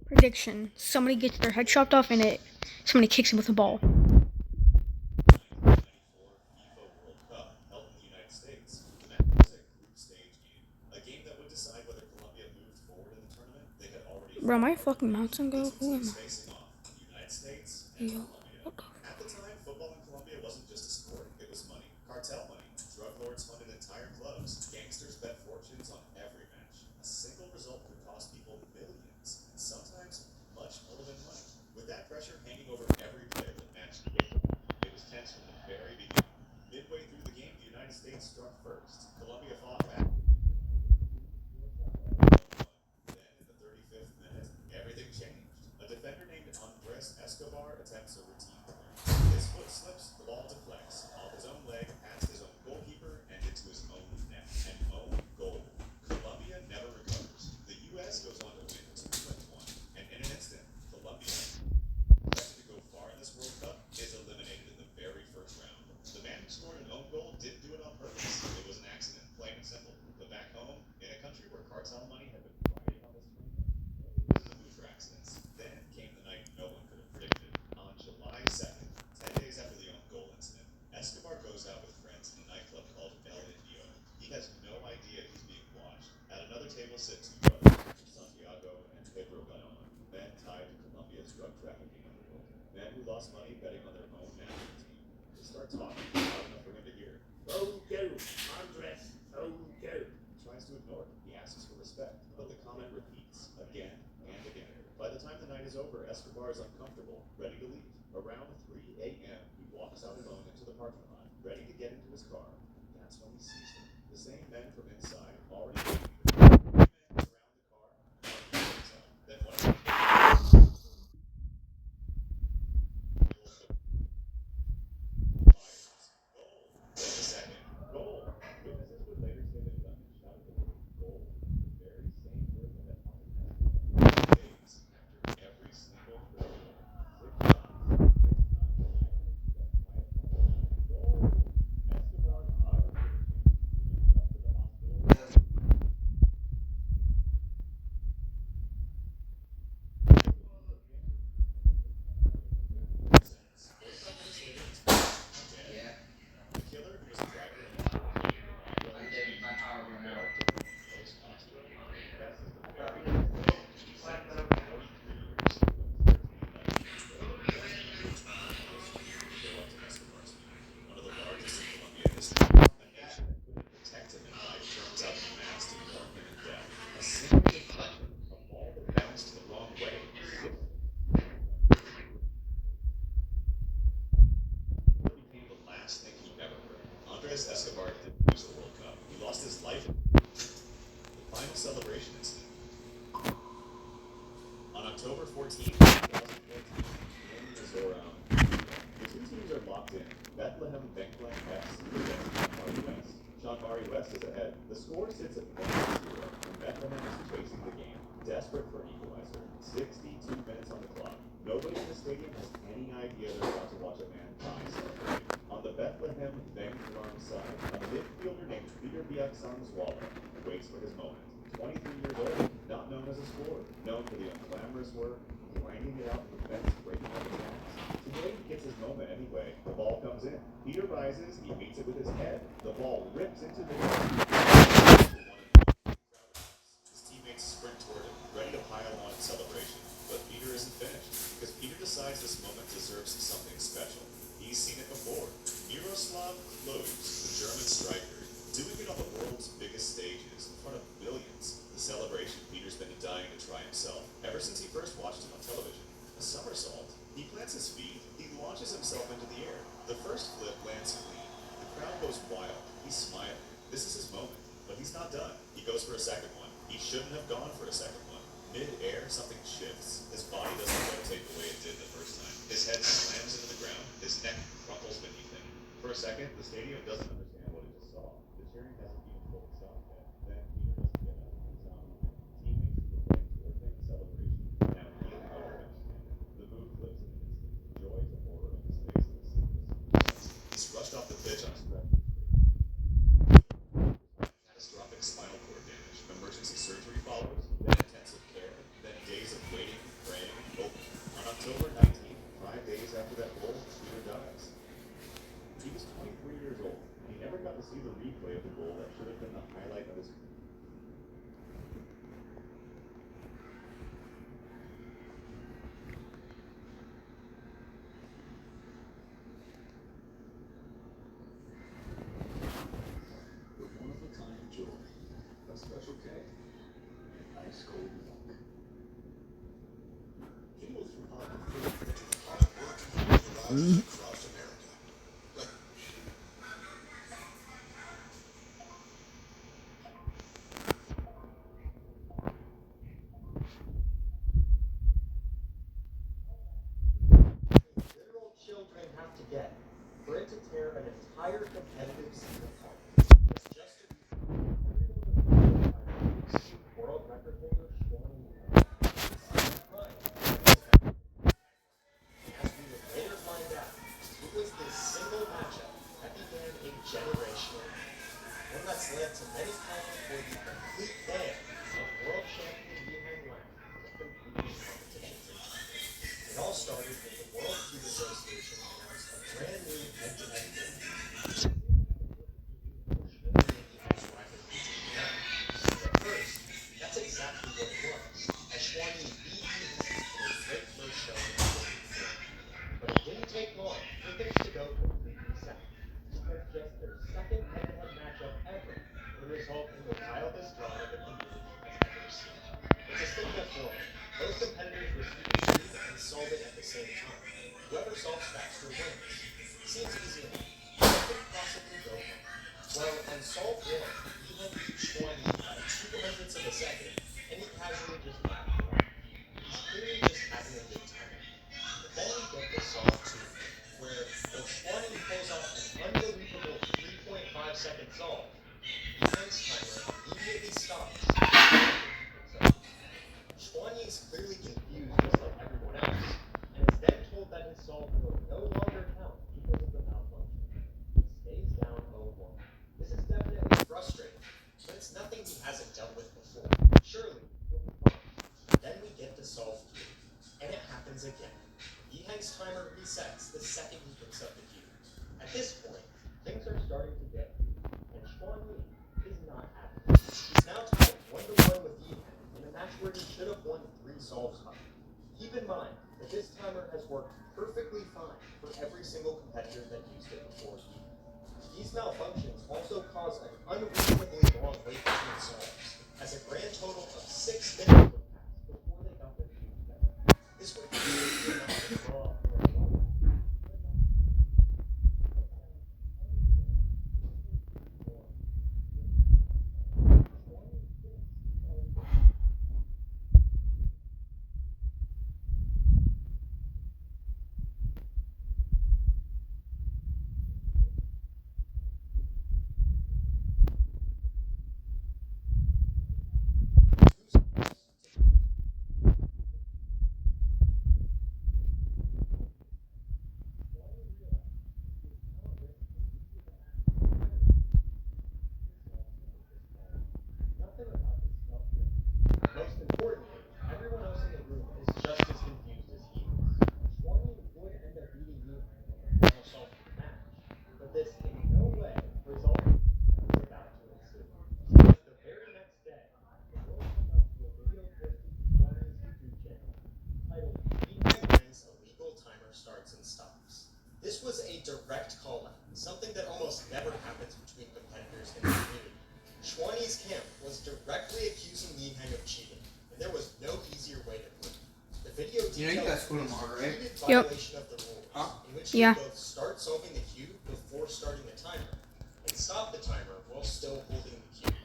Prediction: somebody gets their head chopped off and somebody kicks it with a ball. Bro, my fucking mountain go. Who am I? Yo, what the final celebration incident. On October 14th, 2014, in Missouri, the two teams are locked in. Bethlehem Bankline F against John Murray West. John Murray West is ahead. The score sits at 1-0, and Bethlehem is chasing the game, desperate for an equalizer. 62 minutes on the clock. Nobody in the stadium has any idea they're about to watch a man die celebrate. On the Bethlehem Bankline side, a midfielder named Peter Biaksang-Zwala waits for his moment. 23 years old, not known as a scorer, known for the unglamorous work, grinding it out in the fence, breaking up attacks. Today he gets his moment anyway. The ball comes in. Peter rises, he meets it with his head. The ball rips into the net. His teammates sprint toward him, ready to pile on in celebration. But Peter isn't finished, because Peter decides this moment deserves something special. He's seen it before. Miroslav Klose, the German striker, doing it on the world's biggest stages in front of millions. The celebration Peter's been dying to try himself ever since he first watched him on television. A somersault. He plants his feet. He launches himself into the air. The first flip lands clean. The crowd goes wild. He's smiling. This is his moment. But he's not done. He goes for a second one. He shouldn't have gone for a second one. Mid-air, something shifts. His body doesn't rotate the way it did the first time. His head slams into the ground. His neck crumples beneath him. For a second, the stadium doesn't understand what it just saw. The cheering hasn't even fully stopped yet. Then Peter doesn't get up. He's on the line. Teammates will play toward him in celebration. Now kneeling over him. The mood flips in an instant. Joy to horror on his face in a single. He's rushed off the pitch on his breath. Catastrophic spinal cord damage. Emergency surgery follows. Then intensive care. Then days of waiting, praying, hoping. On October 19th, 5 days after that goal, Peter dies. He was 23 years old. He never got to see the replay of the goal that should have been the highlight of his career. With one-of-a-kind joy, a special cake, ice cold milk. He was from hard work across America. Literal children have to get for it to tear an entire competitive scene apart. It's just a world record holder Shawn Lee. As we would later find out, it was this single matchup that began a generational one that's led to many calls for the complete ban of world champion Yihan Wang from competing in competitions in China. It all started when the World Cube Association announced a brand new head-to-head game. At first, that's exactly what it was, as Shawn Lee beat Yihan in a great first showing of the game. But it didn't take long for things to go completely south, because just their second head-to-head matchup ever would result in the wildest drama the community has ever seen. It's a statement form. Both competitors receive a cube and solve it at the same time. Whoever solves faster wins. Seems easy enough. What could possibly go wrong? Well, on solve 1, Yihan beat Shawn Lee by 200ths of a second, and he casually just laughed it off. He's clearly just having a good time. But then we get to solve 2, where when Shawn Lee pulls off an unbelievable 3.5-second solve, Yihan's timer immediately stops. Shawn Lee is clearly confused just like everyone else, and is then told that his solve will no longer count because of the malfunction. He stays down 0-1. This is definitely frustrating, but it's nothing he hasn't dealt with before. Surely, he'll be fine. Then we get to solve 3, and it happens again. Yihan's timer resets the second he picks up the cube. At this point, things are starting to get weird, and Shawn Lee is not happy. He's now tied 1-1 with Yihan in a match where he should have won 3 solves by. Keep in mind that this timer has worked perfectly fine for every single competitor that used it before Yihan. These malfunctions also cause an unreasonably long wait between solves, as a grand total of 6 minutes would pass before they got their cubes back. This would be a draw for a moment. This was a direct call-out, something that almost never happens between competitors in the community. Schwanni's camp was directly accusing Yiheng of cheating, and there was no easier way to prove it. The video You know you got details school tomorrow, right? repeated Yep. violation of the rules, Huh? in which Yeah. they both start solving the cube before starting the timer, and stop the timer while still holding the cube.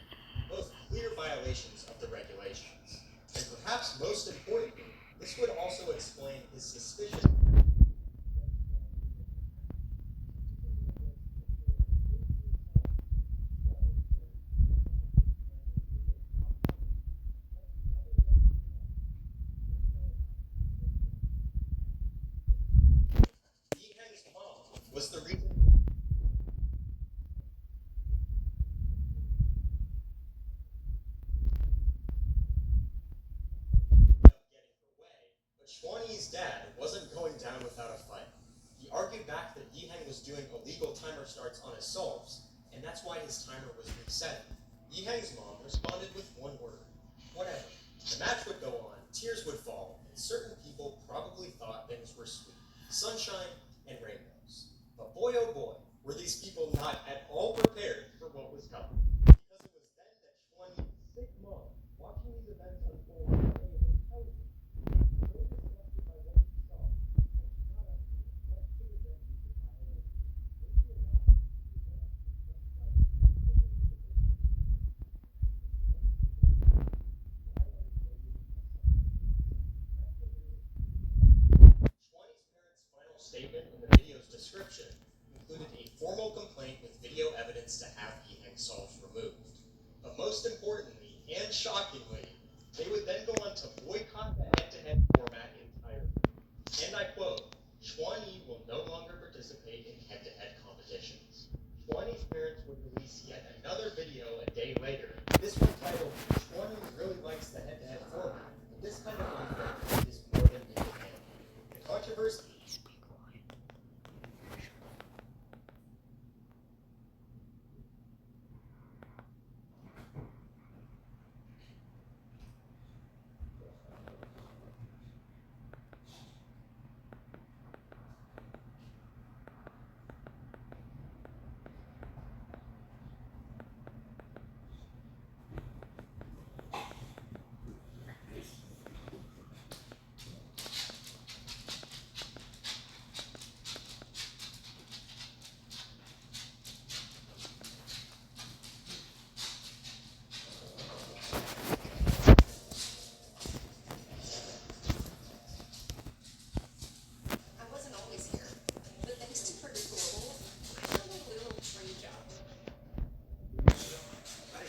Both clear violations of the regulations. And perhaps most importantly, this would also explain his suspicion. Yiheng's mom was the reason getting her way, but Schwanni's dad wasn't going down without a fight. He argued back that Yiheng was doing illegal timer starts on his solves, and that's why his timer was reset. Yiheng's mom responded with one word: whatever. The match would go on, tears would fall, and certain people probably thought things were sweet, sunshine and rainbows. But boy oh boy, were these people not at all prepared for what was coming. Because it was then that Schwanni's sick mom, watching these events unfold, lay intelligent, so disgusted by what she saw, that she got up and what could have been used as violation. When she arrived, she went up to the front side, looking for the victim. Schwanni's parents' final statement in the video's description included a formal complaint with video evidence to have Yiheng solves removed. But most importantly, and shockingly, they would then go on to boycott the head-to-head format entirely. And I quote, Schwanni will no longer participate in head-to-head competitions. Schwanni's parents would release yet another video a day later, this one titled, Schwanni really likes the head-to-head format, but this kind of unfair is more than independent. The controversy I wasn't always here, but thanks to Purdue Global, I have a literal dream job. Bye.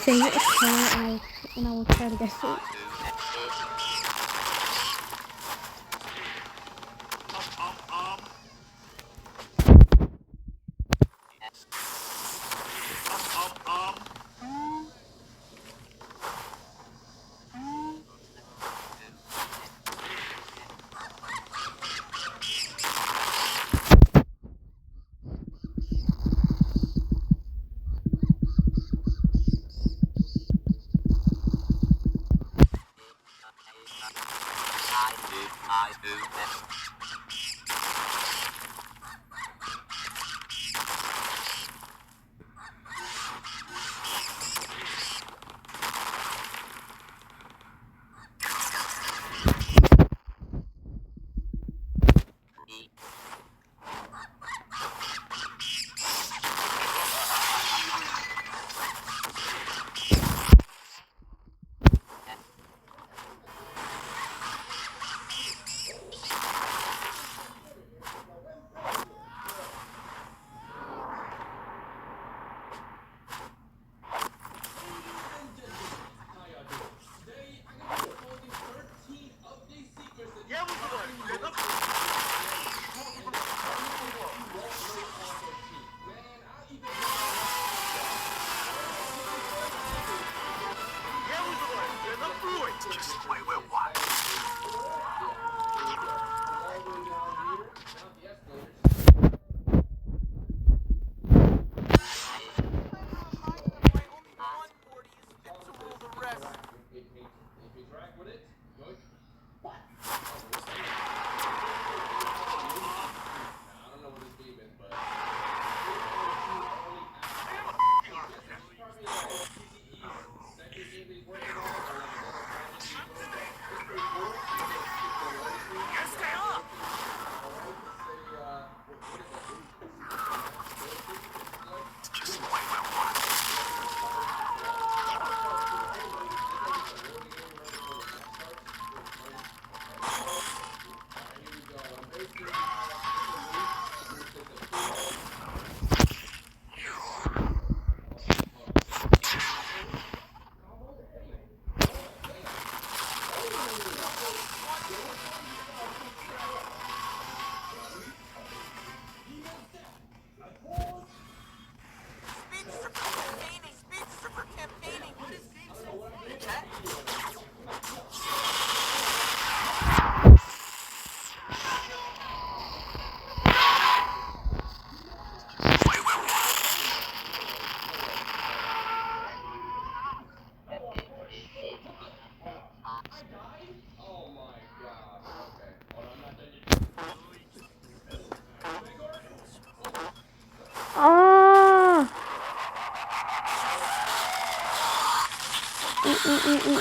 Favorite color, and I will try to guess it. It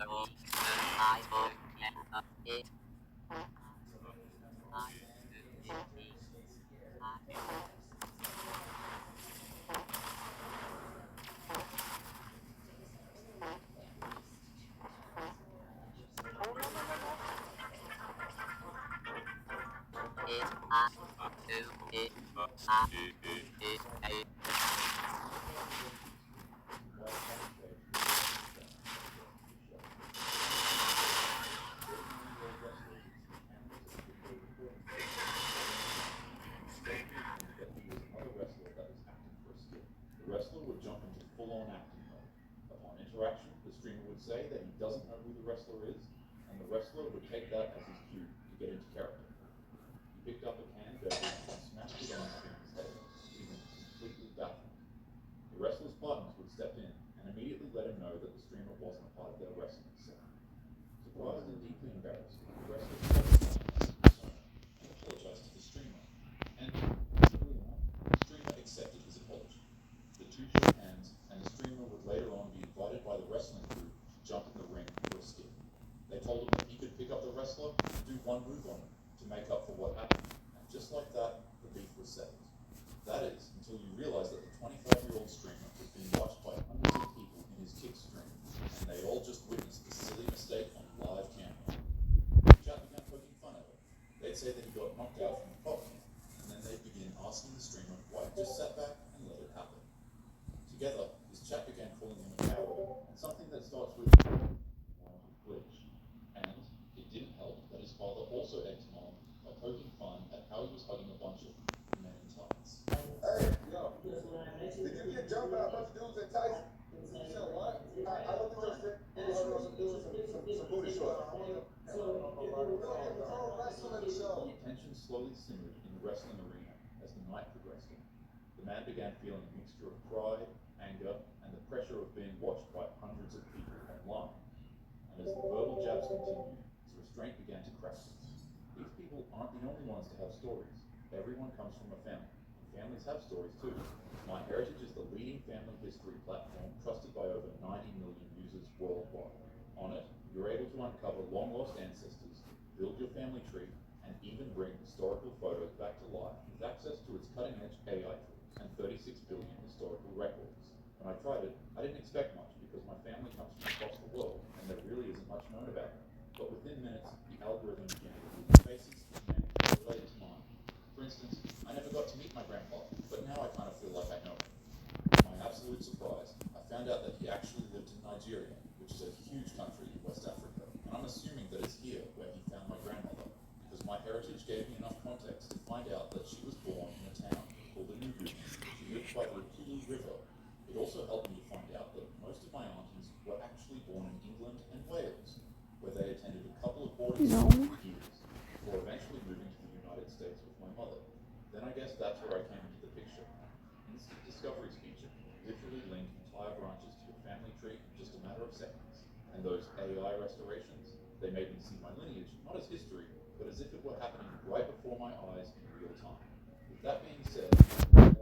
was July 26th, 2017. The wrestler would jump into full-on acting mode. Upon interaction, the streamer would say that he doesn't know who the wrestler is, and the wrestler would take that as his cue to get into character. He picked up a canned beverage and smashed it on the streamer's head, leaving him completely baffled. The wrestler's partners would step in and immediately let him know that the streamer wasn't a part of their wrestling set. Surprised and deeply embarrassed, the wrestler apologized to the streamer, and the streamer accepted his apology. The two shook hands, and the streamer would later on be invited by the wrestling crew to jump in the ring for a skit. They told him that he could pick up the wrestler and do one move on him to make up for what happened, and just like that, the beef was settled. That is, until you realize that the 25-year-old streamer was being watched by hundreds of people in his kick stream, and they all just witnessed the silly mistake on live camera. The chat began poking fun at it. They'd say that he got knocked out from the coffee, and then they'd begin asking the streamer why he just sat back and let it happen. Together, his chat began calling him a coward, and something that starts with glitch. And it didn't help that his father also egged him on by poking fun at how he was hugging a bunch of men in tights. Hey, yo, did you get jumped by a bunch of dudes in tights? You said what? I looked at your shit. You were hugging on some dudes in some booty shorts. Tension slowly simmered in the wrestling arena as the night progressed. The man began feeling a mixture of pride, anger, and the pressure of being watched by hundreds of people online. And as the verbal jabs continued, his restraint began to crack. These people aren't the only ones to have stories. Everyone comes from a family. Families have stories too. MyHeritage is the leading family history platform trusted by over 90 million users worldwide. On it, you're able to uncover long-lost ancestors, build your family tree, and even bring historical photos back to life with access to its cutting-edge AI tools and 36 billion historical records. When I tried it, I didn't expect much because my family comes from across the world and there really isn't much known about them. But within minutes, the algorithm began to read faces and names related to mine. For instance, I never got to meet my grandpa, but now I kind of feel like I know him. To my absolute surprise, I found out that he actually lived in Nigeria, which is a huge country in West Africa, and I'm assuming that it's here where he found my grandmother, because MyHeritage gave me enough context to find out that she was born in a town called Enugu. She lived by the Kulu River. It also helped me to find out that most of my aunties were actually born in England and Wales, where they attended a couple of boarding schools for years, before eventually moving to the United States with my mother. Then I guess that's where I came into the picture. Instant Discovery's feature literally linked entire branches to your family tree in just a matter of seconds. And those AI restorations, they made me see my lineage not as history, but as if it were happening right before my eyes in real time. With that being said, where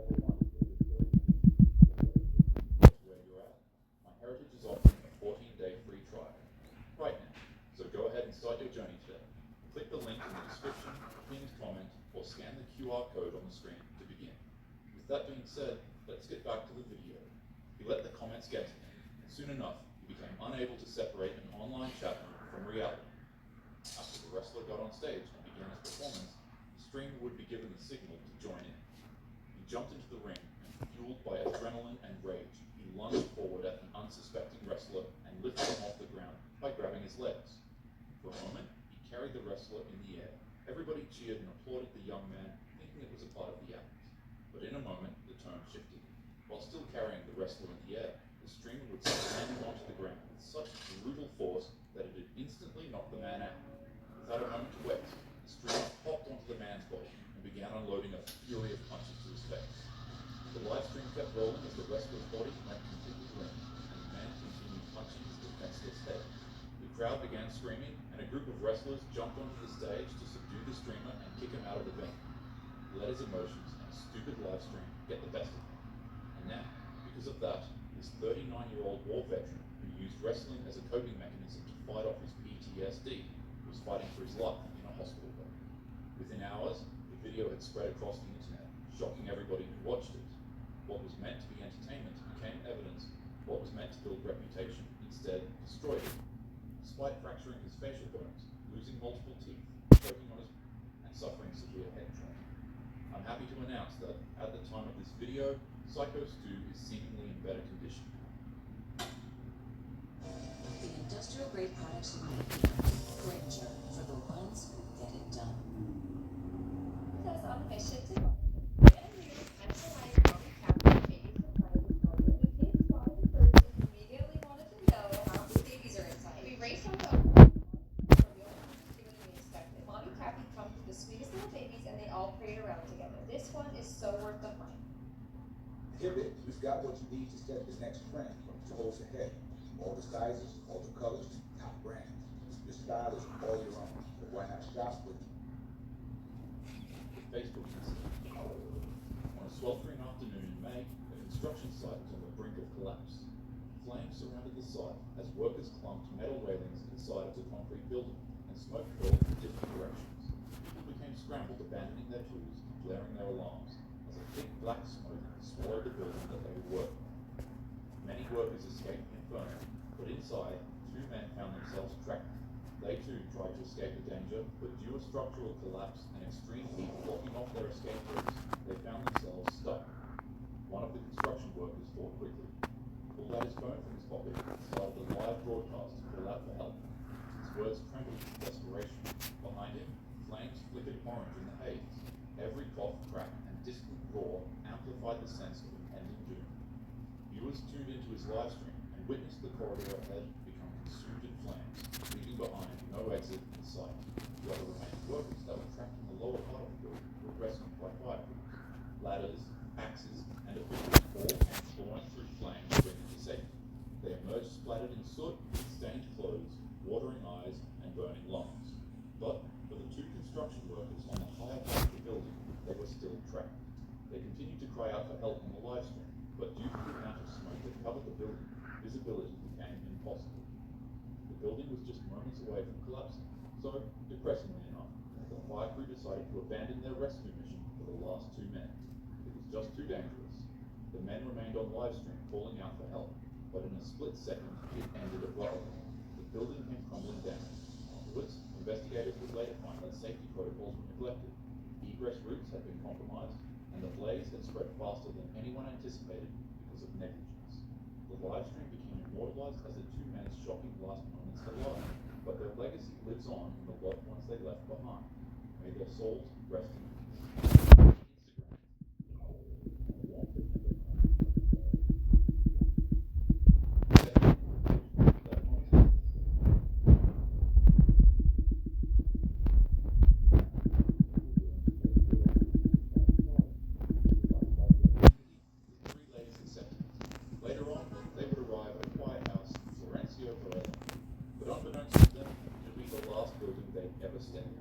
you're at, MyHeritage is offering a 14-day free trial right now. So go ahead and start your journey today. Click the link in the description, pinned comment, or scan the QR code on the screen to begin. With that being said, let's get back to the video. You let the comments get to me, and soon enough, you became unable to separate an online chat room from reality. After the wrestler got on stage and began his performance, the streamer would be given the signal to join in. He jumped into the ring and Fueled by adrenaline and rage, he lunged forward at the unsuspecting wrestler and lifted him off the ground by grabbing his legs. For a moment, he carried the wrestler in the air. Everybody cheered and applauded the young man, thinking it was a part of the act. But in a moment, the tone shifted. While still carrying the wrestler in the air, the streamer would slam him onto the ground with such brutal force that it had instantly knocked the man out. Without a moment to waste, the streamer hopped onto the man's body and began unloading a fury of punches to his face. The live stream kept rolling as the wrestler's body went completely limp, and the man continued punching his defenseless head. The crowd began screaming, and a group of wrestlers jumped onto the stage to subdue the streamer and kick him out of the venue. He let his emotions and a stupid live stream get the best of him. And now, because of that, this 39-year-old war veteran who used wrestling as a coping mechanism to fight off his PTSD was fighting for his life in a hospital bed. Within hours, the video had spread across the internet, shocking everybody who watched it. What was meant to be entertainment became evidence. What was meant to build reputation instead destroyed it. Despite fracturing his facial bones, losing multiple teeth, choking on his and suffering severe head trauma. I'm happy to announce that at the time of this video, Psycho Stu is seemingly in better condition. The industrial grade products we make, Granger, for the ones who get it done. Because on a mission to brand new centralized multi-cabinet baby supply control that the kids spotted first and immediately wanted to know how many babies are inside. We raced on the from the only sooner than we expected. Mommy Cappy come to the sweetest little babies and they all prayed around together. This one is so worth the fight. Hibbit, you've got what you need to set the next trend. Jehovah's ahead. All the sizes, all the colors, top brand. Your style is all your own, but why not shop with you? Facebook incident. On a sweltering afternoon in May, a construction site was on the brink of collapse. Flames surrounded the site as workers clung to metal railings inside of the concrete building, and smoke curled in different directions. People became scrambled, abandoning their tools and blaring their alarms as a thick black smoke swallowed the building that they would work in. Many workers escaped the inferno, but inside, two men found themselves trapped. They too tried to escape the danger, but due to structural collapse and extreme heat blocking off their escape routes, they found themselves stuck. One of the construction workers fought quickly, pulled out his phone from his pocket, and started a live broadcast to call out for help. His words trembled with desperation. Behind him, flames flickered orange in the haze. Every cough, crack, and distant roar amplified the sense of impending doom. Viewers tuned into his live stream and witnessed the corridor ahead become consumed in flames, leaving behind no exit in sight. The other remaining workers that were trapped in the lower part of the building were rescued by fire crews. Ladders, axes, and officials all came clawing through flames to bring them to safety. They emerged splattered in soot, stained clothes, watering eyes, and burning lungs. But for the two construction workers on the higher part of the building, they were still trapped. They continued to cry out for help on the live stream, but due to the amount of smoke that covered the building, visibility became impossible. The building was just moments away from collapsing, so, depressingly enough, the fire crew decided to abandon their rescue mission for the last two men. It was just too dangerous. The men remained on live stream calling out for help, but in a split second, it ended abruptly. The building came crumbling down. Afterwards, investigators would later find that safety protocols were neglected, egress routes had been compromised, and the blaze had spread faster than anyone anticipated because of negligence. The live stream became immortalized as the two men's shocking last moments alive, but their legacy lives on in the loved ones they left behind. May their souls rest in peace. Later on, they would arrive at a quiet house in Florencio Varela. But unbeknownst to them, it would be the last building they'd ever step in.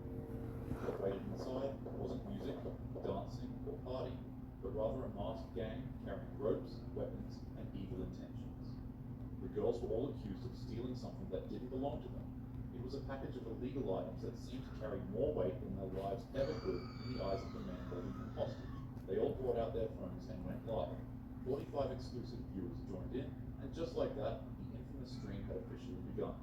What waited inside wasn't music, dancing, or partying, but rather a masked gang carrying ropes, weapons, and evil intentions. The girls were all accused of stealing something that didn't belong to them. It was a package of illegal items that seemed to carry more weight than their lives ever could in the eyes of the men holding them hostage. They all brought out their phones and went live. 45 exclusive viewers joined in, and just like that, the infamous stream had officially begun.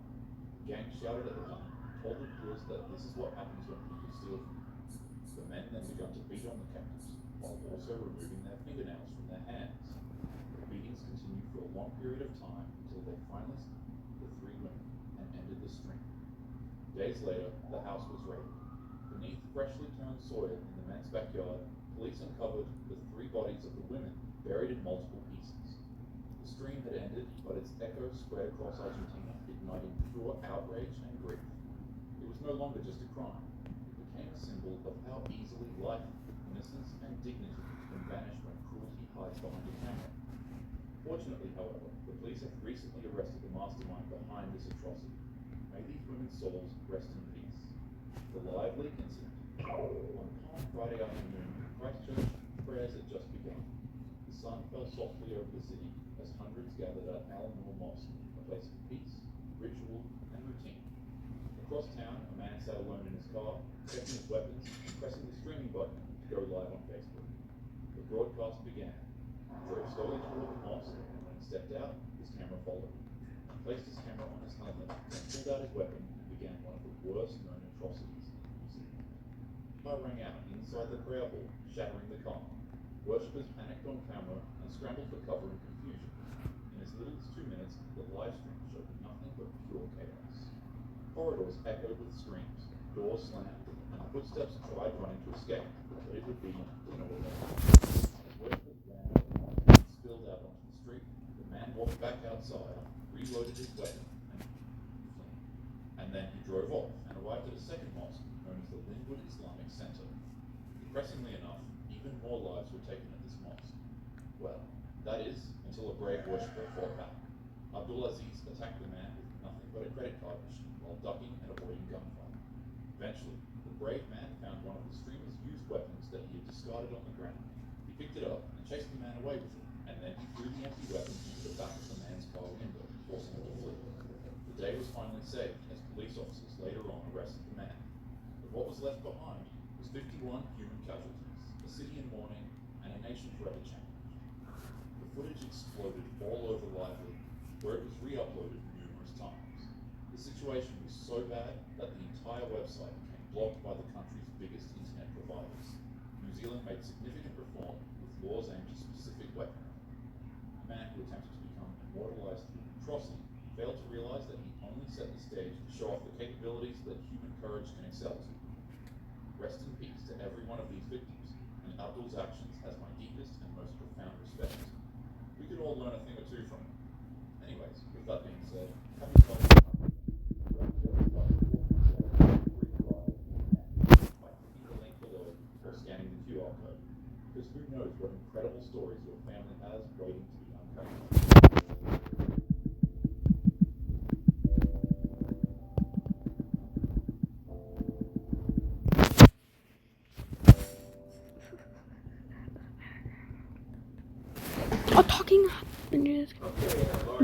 The gang shouted at the time, told the viewers that this is what happens when people steal from you. The men then began to beat on the captives, while also removing their fingernails from their hands. The beatings continued for a long period of time until they finally stopped the three women and ended the string. Days later, the house was raided. Beneath freshly turned soil in the men's backyard, police uncovered the three bodies of the women buried in multiple pieces. The stream had ended, but its echo spread across Argentina, igniting pure outrage and grief. It was no longer just a crime. It became a symbol of how easily life, innocence, and dignity can vanish when cruelty hides behind a camera. Fortunately, however, the police have recently arrested the mastermind behind this atrocity. May these women's souls rest in peace. The lively incident. On Palm Friday afternoon, Christchurch prayers had just begun. The sun fell softly over the city as hundreds gathered at Al-Noor Mosque, a place of peace, ritual, and routine. Across town, a man sat alone in his car, checking his weapons and pressing the streaming button to go live on Facebook. The broadcast began. He drove slowly toward the mosque, and when he stepped out, his camera followed. He placed his camera on his helmet, then pulled out his weapon and began one of the worst known atrocities in New Zealand. Fire rang out inside the prayer hall, shattering the calm. Worshippers panicked on camera and scrambled for cover and confusion. In as little as 2 minutes, the live stream showed nothing but pure chaos. Corridors echoed with screams, doors slammed, and footsteps tried running to escape, but it would be inaudible. As worshippers ran and spilled out onto the street, the man walked back outside, reloaded his weapon, and then he drove off and arrived at a second mosque known as the Linwood Islamic Center. Depressingly enough, even more lives were taken at this mosque. Well, that is, until a brave worshipper fought back. Abdul Aziz attacked the man with nothing but a credit card machine while ducking and avoiding gunfire. Eventually, the brave man found one of the streamer's used weapons that he had discarded on the ground. He picked it up and chased the man away with it, and then he threw the empty weapon into the back of the man's car window, forcing him to flee. The day was finally saved as police officers later on arrested the man. But what was left behind was 51 human casualties, a city in mourning, and a nation forever changed. The footage exploded all over Lively, where it was re-uploaded numerous times. The situation was so bad that the entire website became blocked by the country's biggest internet providers. New Zealand made significant reform with laws aimed at specific weaponry. A man who attempted to become immortalized through atrocity failed to realize that he only set the stage to show off the capabilities that human courage can excel to. Rest in peace to every one of these victims, and Abdul's actions has my deepest and most profound respect. We could all learn a thing or two from him. Anyways, with that being said, happy Father's Day. By clicking the link below or scanning the QR code, because who knows what incredible stories your family has waiting to be uncovered. Oh, talking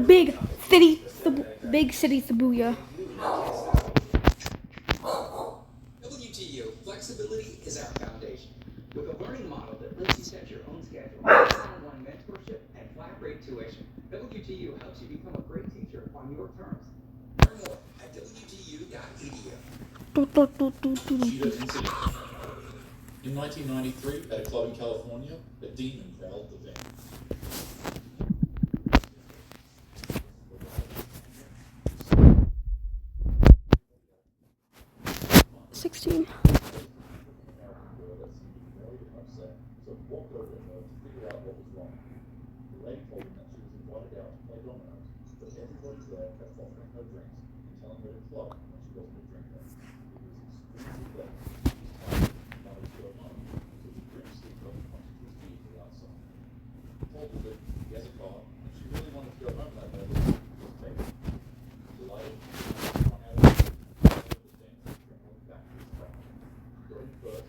big city, big city Shibuya. WTU, flexibility is our foundation. With a learning model that lets you set your own schedule, one-on-one mentorship, and flat rate tuition, WTU helps you become a great teacher on your terms. Learn more at WTU.edu. Cheetah incident. In 1993, at a club in California, a demon prowled the venue. 16. So he walked over to her to figure out what was wrong. The lady told him that she was invited out to play dominoes, but everybody there kept offering her drinks and telling her to club when she wasn't a drinker. It was extremely late. He was tired and wanted to go home, so he grimaced up and pointed to his vehicle outside. He told her that he has a car, and she really wanted to go home that day, but he was taken. Delighted, she ran out of the back to his car. He got in first,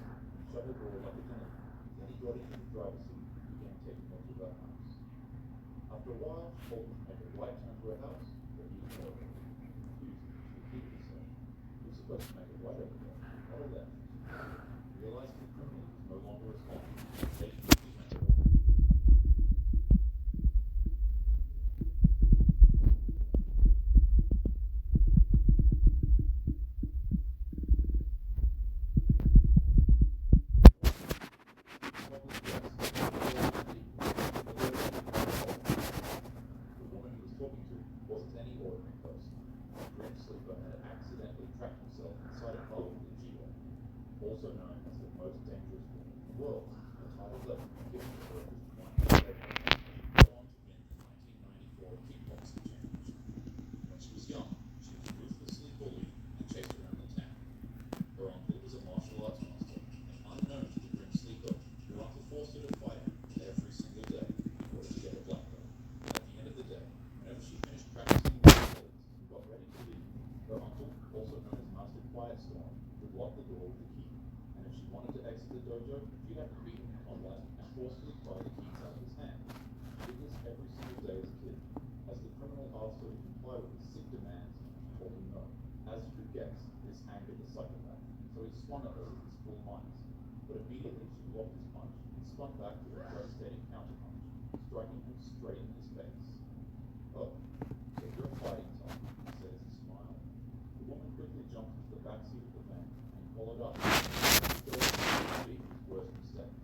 shut the door like a gentleman. Then he got into the driver's seat and began taking her to her house. After a while, she told him to make a right turn to her house, but he ignored her. Confused, she repeated herself. He was supposed to make a right over there, not a left. Realizing the criminal was no longer responding, they quickly went over. trapped himself inside a hull with a Geo, also known as the most dangerous woman in the world. The title that was given to her was one go on to win the 1994 kickboxing championship. When she was young, she was ruthlessly bullied and chased around the town. Her uncle was a martial arts master, and unknown to the grim sleeper, her uncle forced her to fight him every single day in order to get a black belt. At the end of the day, whenever she finished practicing with her colleagues and got ready to leave, her uncle, also known as Master Quiet Storm, would lock the door with a key, and if she wanted to exit the dojo, she'd have to beat him in combat and forcefully pry the keys out of his hand. She did this every single day as a kid. As the criminal asked her to comply with his sick demands, she told him no. As you could guess, this angered the psychopath, so he swung at her with his full might. But immediately she blocked his punch and spun back with a devastating counterpunch, striking him straight in his face. "Oh, so you're a fighting type," he said as he smiled. The woman quickly jumped into the backseat of the van and followed up. He thought it was his worst mistake.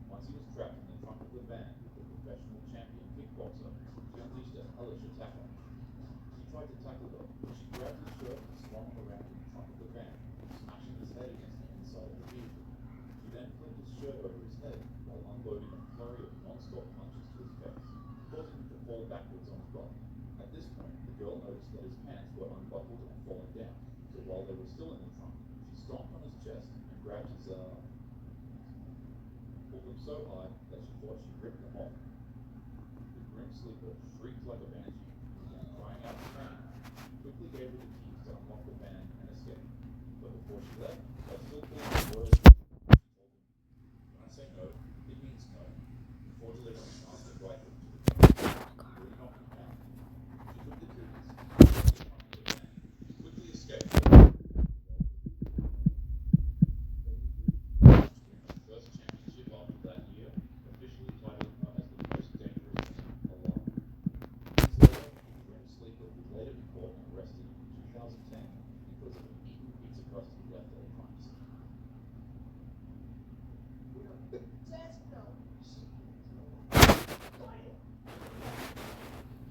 Once he was trapped in the trunk of the van with the professional champion kickboxer, he unleashed a hellish attack on him. He tried to tackle her, but she grabbed his shirt and swung him around in the trunk of the van, smashing his head against the inside of the vehicle. She then flipped his shirt over his head while unloading a flurry of non-stop punches to his face, causing him to fall backwards on his butt. At this point, the girl noticed that his pants were unbuckled and falling down, so while they were still in the trunk, she stomped on his chest and grabbed his pulled them so hard that she thought she ripped them off. The grim sleeper shrieked like a banshee and began crying out in pain. She quickly gave her the keys to unlock the van and escape. But before she left, by still pulling the words, she told him, "When I say no, it means no," before delivering an answer rifle to the king. Really knocked him out. She took the keys, and the van, quickly escaped. First championship after that year, officially titled her as the most dangerous man alive. Years later, the grim sleeper would later be caught and arrested in 2010 because of an eaten pizza crust he left at a crime scene.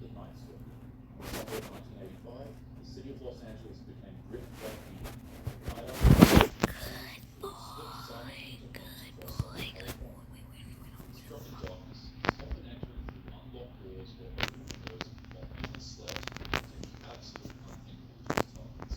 The Night Stalker. In December of 1985, the city of Los Angeles became gripped by fear. Night after night, slipped silently into homes across Southern California. Struck in darkness, often entering through unlocked doors or open windows while endless sleds protecting absolute unthinkable targets.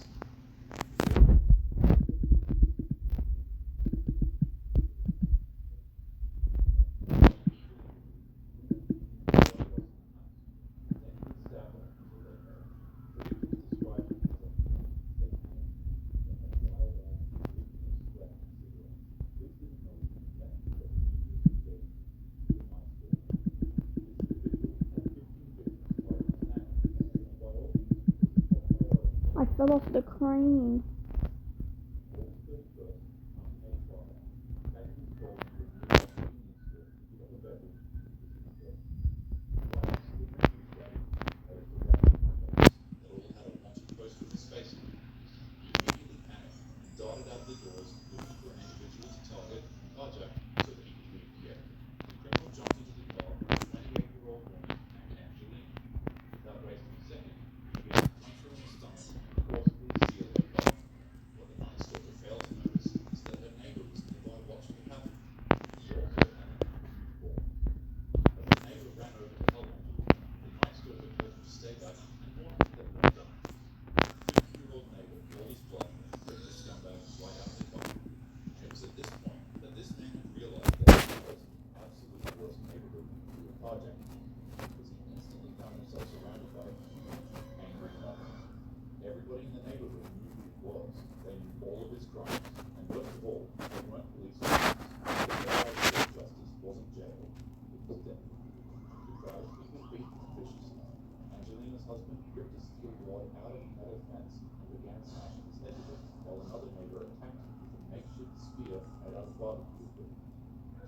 I fell off the crane. Darted out the doors, looking for an individual to target and carjack so that he could leave the area. The criminal jumped into the car with a 28-year-old woman named Angeline. Without wasting a second, he began to punch her in the stomach and forcibly steal her car. What the Night Stalker failed to notice is that her neighbor was nearby watching it happen. He also had a huge ball. As the neighbor ran over to help Angeline, the Night Stalker told him to stay back and warned him that one gun. The 50-year-old neighbor, all his blood, ripped the scumbag right out of the car. It was at this point that this man had realized that he was in the absolute worst neighborhood to a carjacking, because he instantly found himself surrounded by a huge, angry mob. Everybody in the neighborhood knew who he was. They knew all of his crimes, and worst of all, they weren't police officers. Their idea of justice wasn't jail, it was death. The crowd of people beat him viciously. Angelina's husband ripped a steel rod out of a metal fence and began smashing his head with it, while another neighbor attacked him with a makeshift spear made out of barbecue equipment.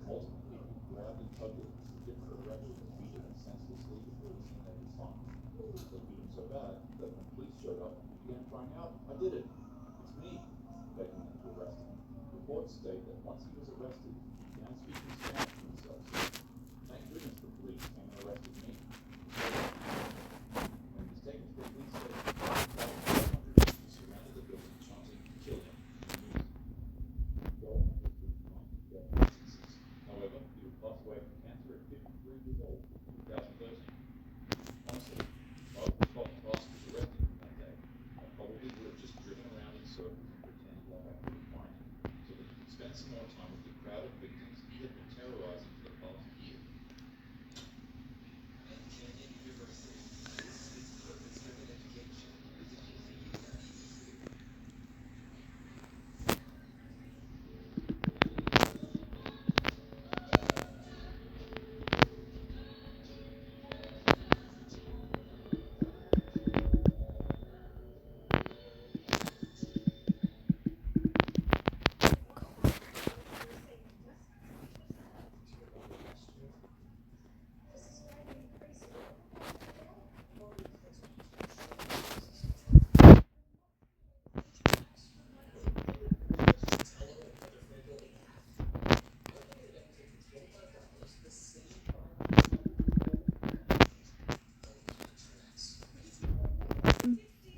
Multiple people grabbed and tugged at him from different directions and beat him senselessly before the scene had his time. They beat him so bad that when police showed up, he began crying out, "I did it! It's me!" begging them to arrest him. Reports state that once he was arrested, he began speaking Spanish to himself, saying, "Thank goodness the police came and arrested me." When he was taken to the police station, 500 people surrounded the building circles and pretend like I couldn't find him, so that he could spend some more time with the crowd of victims he had been terrorizing for the past year.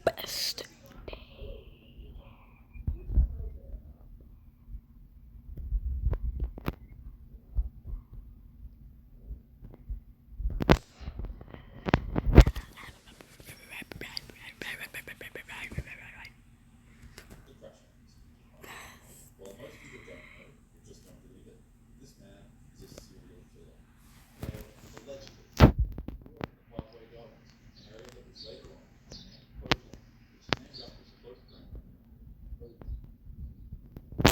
Best. The crash house. While most people don't know, or just don't believe it, this man is a serial killer. Allegedly. Grew up in the Parkway Gardens, an area that was later on named Boja, which is named after his close friend. A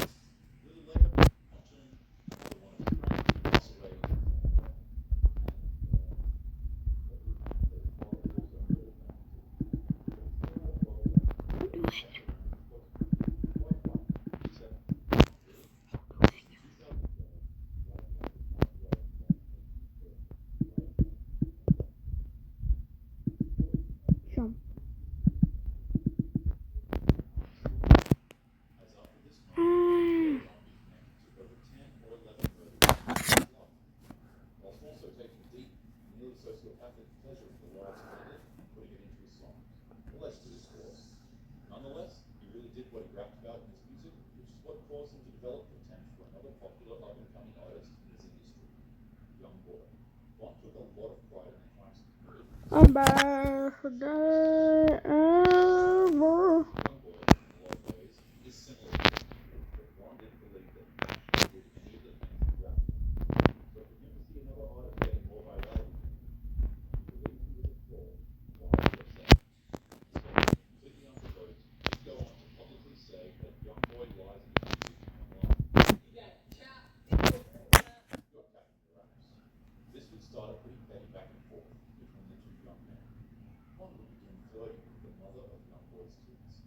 little later, Pontoon, another one of his friends, passed away. Jump. As after this moment, later on be connected to over 10 or 11 murders in his life, whilst also taking deep, nearly sociopathic pleasure in the lives he lived and putting it into his songs. Allegedly, of course. Nonetheless, he really did what he rapped about in his music, which is what caused him to develop contempt for another popular up-and-coming artist in his industry, Young Boy. Von took a lot of pride in the crimes he committed. I'm birthday ever. Young Boy, in a lot of ways, is similar to this, but Von didn't believe that he actually did any of the things he rapped about. So for him to see another artist getting more virality, he believed he was a fraud. Von was upset. Despite being completely unprovoked, he'd go on to publicly say that Young Boy lies in his music and online. You're capping your ass. This would start a pretty petty back and forth between the two young men. Von would begin flirting with the mother of Young Boy's kids.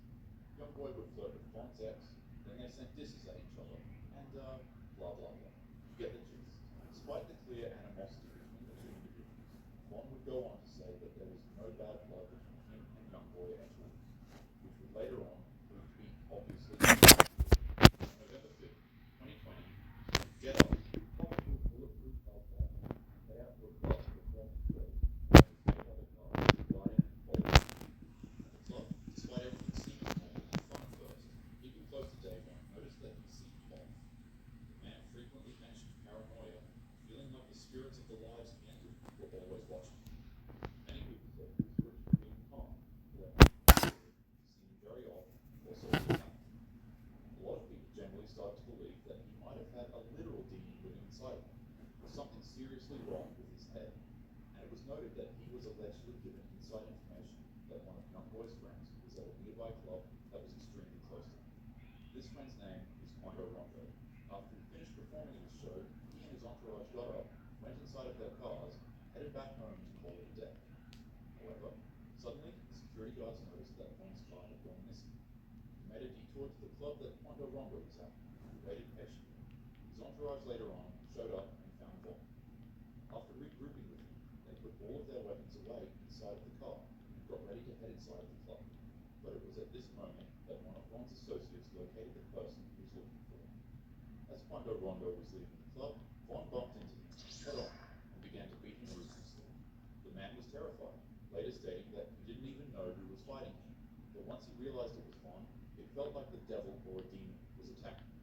Young Boy would flirt with Von's ex, then they sent disses at each other, and blah blah blah. You get the gist. Despite the clear animosity between the two individuals, Von would go on to say that there was no bad blood between him and Young Boy at all, which would later on prove to be obviously untrue. On November 5th, 2020, Get Up, probably bulletproof Hellcat, head out to a club to perform his show, while his mate other cars riding and following him. At the club, despite everything seeming normal and fun at first, people close to Davon noticed that he seemed off. The man frequently mentioned paranoia, feeling like the spirits of the lives he entered were always watching him. Many people said his spirits were being calm, however, he seemed very off, or sociopathic. A lot of people generally started to believe that he might have had a literal demon living inside of him, with something seriously wrong with his head. And it was noted that he was allegedly given inside information that one of Young Boy's friends was at a nearby club that was extremely close to him. This friend's name is Quando Rondo. After he finished performing at his show, he and his entourage got up, went inside of their cars, headed back home to call it a day. However, suddenly, the security guards noticed that Von's car had gone missing. He made a detour to the club that Quando Rondo was at, and waited patiently. His entourage later on showed up and found Von. After regrouping with him, they put all of their weapons away inside of the car and got ready to head inside of the club. But it was at this moment that one of Von's associates located the person he was looking for. As Quando Rondo was leaving the club, Von bumped into him, head on, and began to beat him ruthlessly. The man was terrified, later stating that he didn't even know who was fighting him, but once he realized it was Von, it felt like the devil or a demon was attacking him.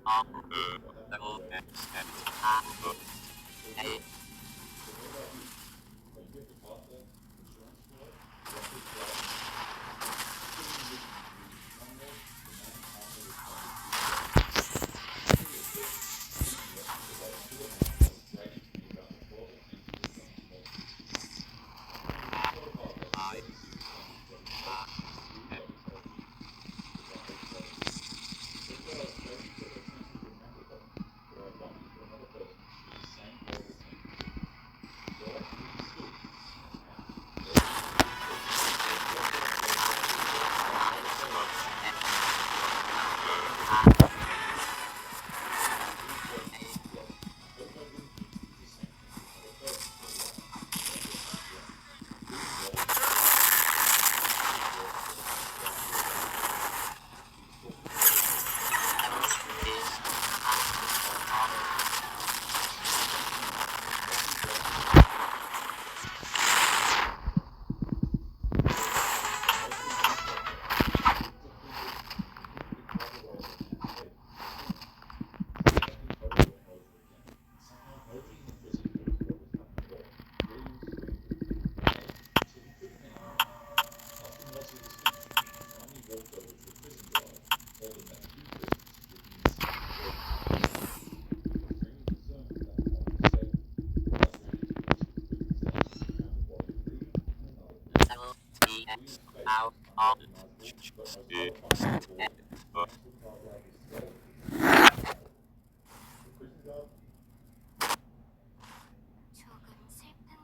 Are you get the cost of insurance for it? Roughly $12. Typically, you can use one more, the main offer is 조금 슬픈걸.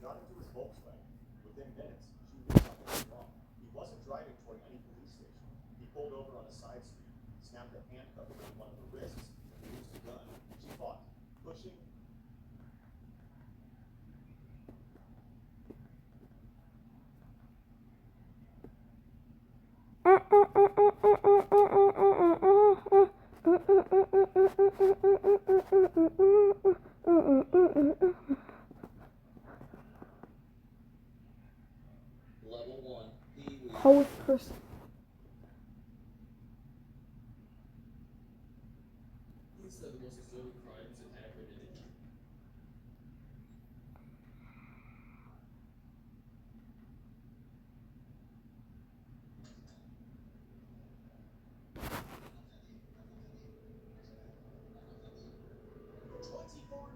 Got into his Volkswagen. Within minutes, she knew something was wrong. He wasn't driving toward any police station. He pulled over on a side street, snapped a handcuff around one of her wrists, and used a gun. She fought, pushing. Level 1, Pee-wee. Post person. These are the most disturbing crimes in Akron Image.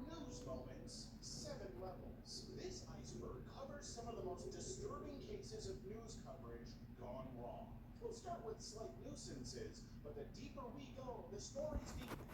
News moments, 7 levels. This iceberg covers some of the most disturbing cases of news coverage gone wrong. We'll start with slight nuisances, but the deeper we go, the stories become.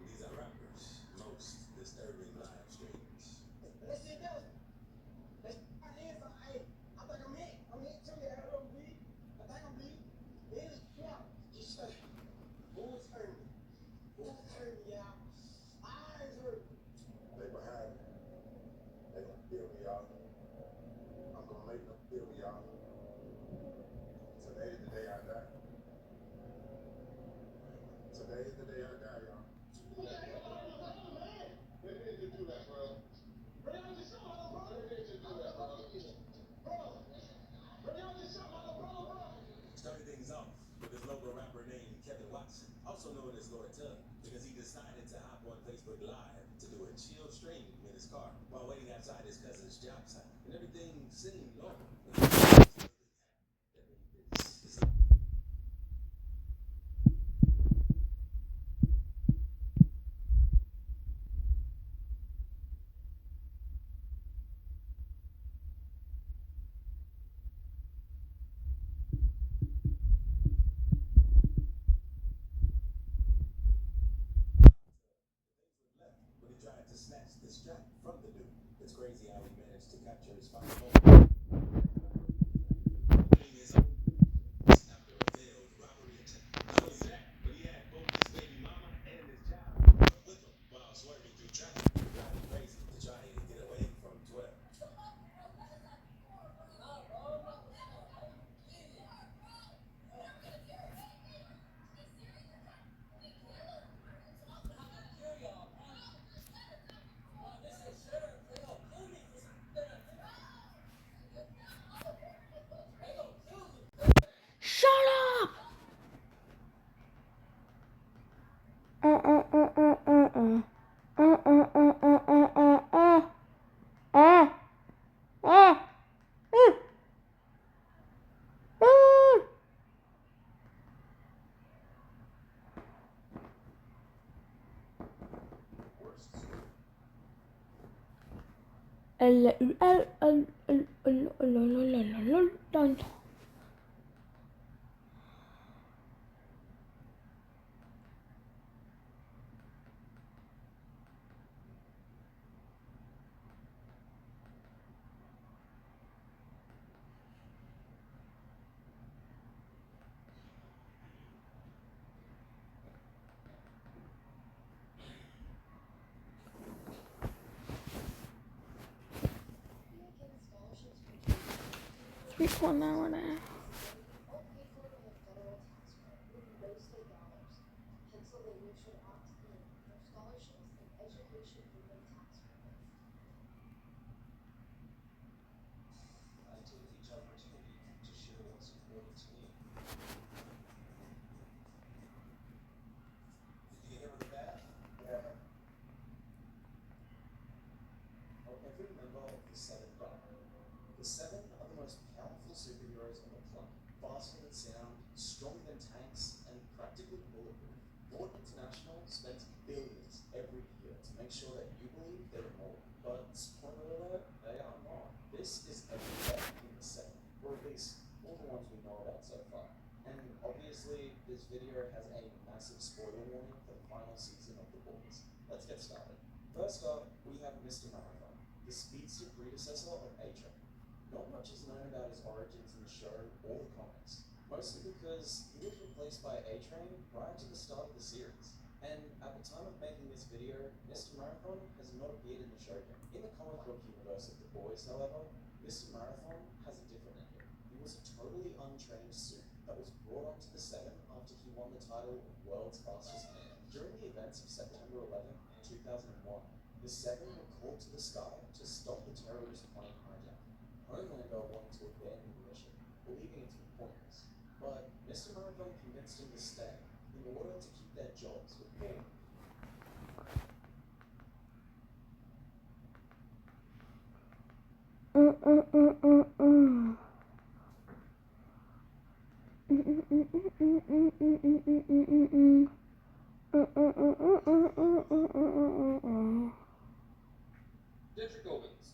These are rappers, most car while waiting outside his cousin's job site, and everything seemed normal. But he tried to snatch the strap from the dude. It's crazy how he managed to capture his final moment. After a failed robbery attempt. Not only that, but he had both his baby mama and his child with him while swerving through traffic. Driving crazy to try and get away from 12. Shut up! Uh. Three, 1 hour and a half. All paid for by the federal tax credit, with no state dollars. Pennsylvania should opt in for scholarships and education freedom tax credits. I take each opportunity to share what's important to me. Did you get hit with a bat? Yeah. Are every member of the Seven Dark. The Seven are the most powerful superheroes on the planet. Faster than sound, stronger than tanks, and practically bulletproof. Vought International spends billions every year to make sure that you believe they're immortal. But spoiler alert, they are not. This is every day in the Seven, or at least all the ones we know about so far. And obviously, this video has a massive spoiler warning for the final season of The Boys. Let's get started. First up, we have Mr. Marathon, the speedster predecessor of A-Train. Not much is known about his origins in the show or the comics, mostly because he was replaced by A-Train prior to the start of the series. And at the time of making this video, Mr. Marathon has not appeared in the show yet. In the comic book universe of The Boys, however, Mr. Marathon has a different ending. He was a totally untrained suit that was brought onto the Seven after he won the title of World's Fastest Man. During the events of September 11, 2001, the Seven were called to the sky to stop the terrorist plane hijack. Homelander wanted to abandon the mission, believing it to be pointless, but Mr. Marathon convinced him to stay in order to keep their jobs with Paul. Jedrick Owens.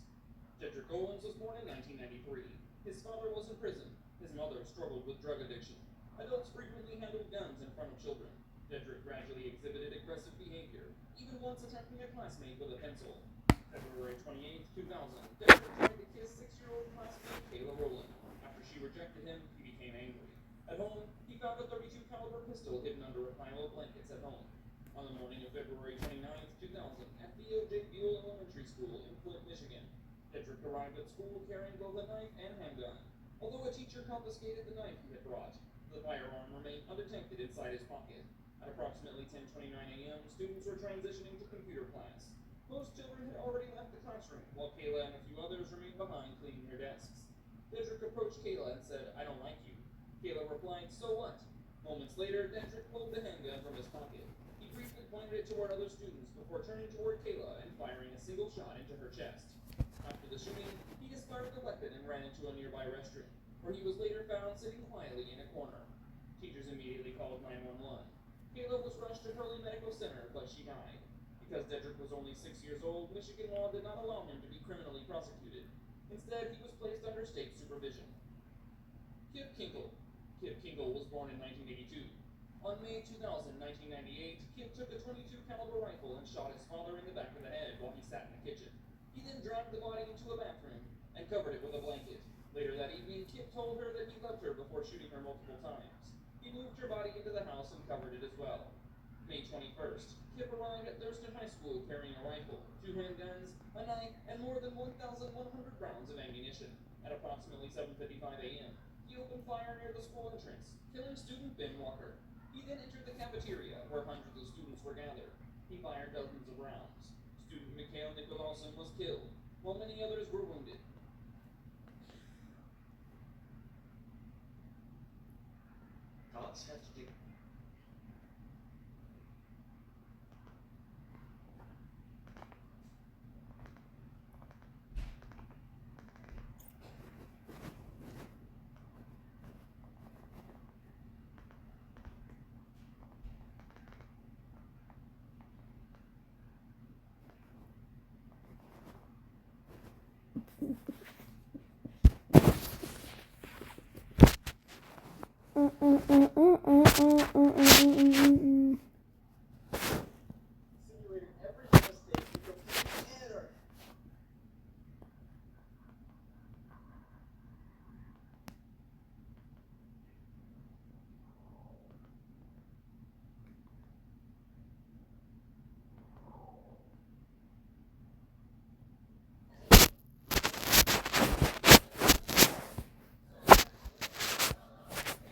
Jedrick Owens was born in 1993. His father was in prison. His mother struggled with drug addiction. Adults frequently handled guns in front of children. Jedrick gradually exhibited aggressive behavior, even once attacking a classmate with a pencil. February 28, 2000, Jedrick tried to kiss 6-year-old classmate Kayla Rowland. After she rejected him, he became angry. At home, he found a .32 caliber pistol hidden under a pile of blankets at home. On the morning of February 29, 2000, at Theo J. Buell Elementary School in Flint, Michigan, Jedrick arrived at school carrying both a knife and handgun. Although a teacher confiscated the knife he had brought, the firearm remained undetected inside his pocket. At approximately 10:29 a.m., students were transitioning to computer class. Most children had already left the classroom, while Kayla and a few others remained behind cleaning their desks. Jedrick approached Kayla and said, "I don't like you." Kayla replied, "So what?" Moments later, Jedrick pulled the handgun from his pocket. He briefly pointed it toward other students before turning toward Kayla and firing a single shot into her chest. After the shooting, he discarded the weapon and ran into a nearby restroom, where he was later found sitting quietly in a corner. Teachers immediately called 911. Kayla was rushed to Hurley Medical Center, but she died. Because Dedrick was only 6 years old, Michigan law did not allow him to be criminally prosecuted. Instead, he was placed under state supervision. Kip Kinkle. Kip Kinkle was born in 1982. On May 2000, 1998, Kip took a .22 caliber rifle and shot his father in the back of the head while he sat in the kitchen. He then dragged the body into a bathroom and covered it with a blanket. Later that evening, Kip told her that he loved her before shooting her multiple times. He moved her body into the house and covered it as well. May 21st, Kip arrived at Thurston High School carrying a rifle, 2 handguns, a knife, and more than 1,100 rounds of ammunition. At approximately 7:55 a.m., he opened fire near the school entrance, killing student Ben Walker. He then entered the cafeteria, where hundreds of students were gathered. He fired dozens of rounds. Student Mikhail Nicolason was killed, while many others were wounded. Cops have to do. Simulated every mistake to complete anarchy.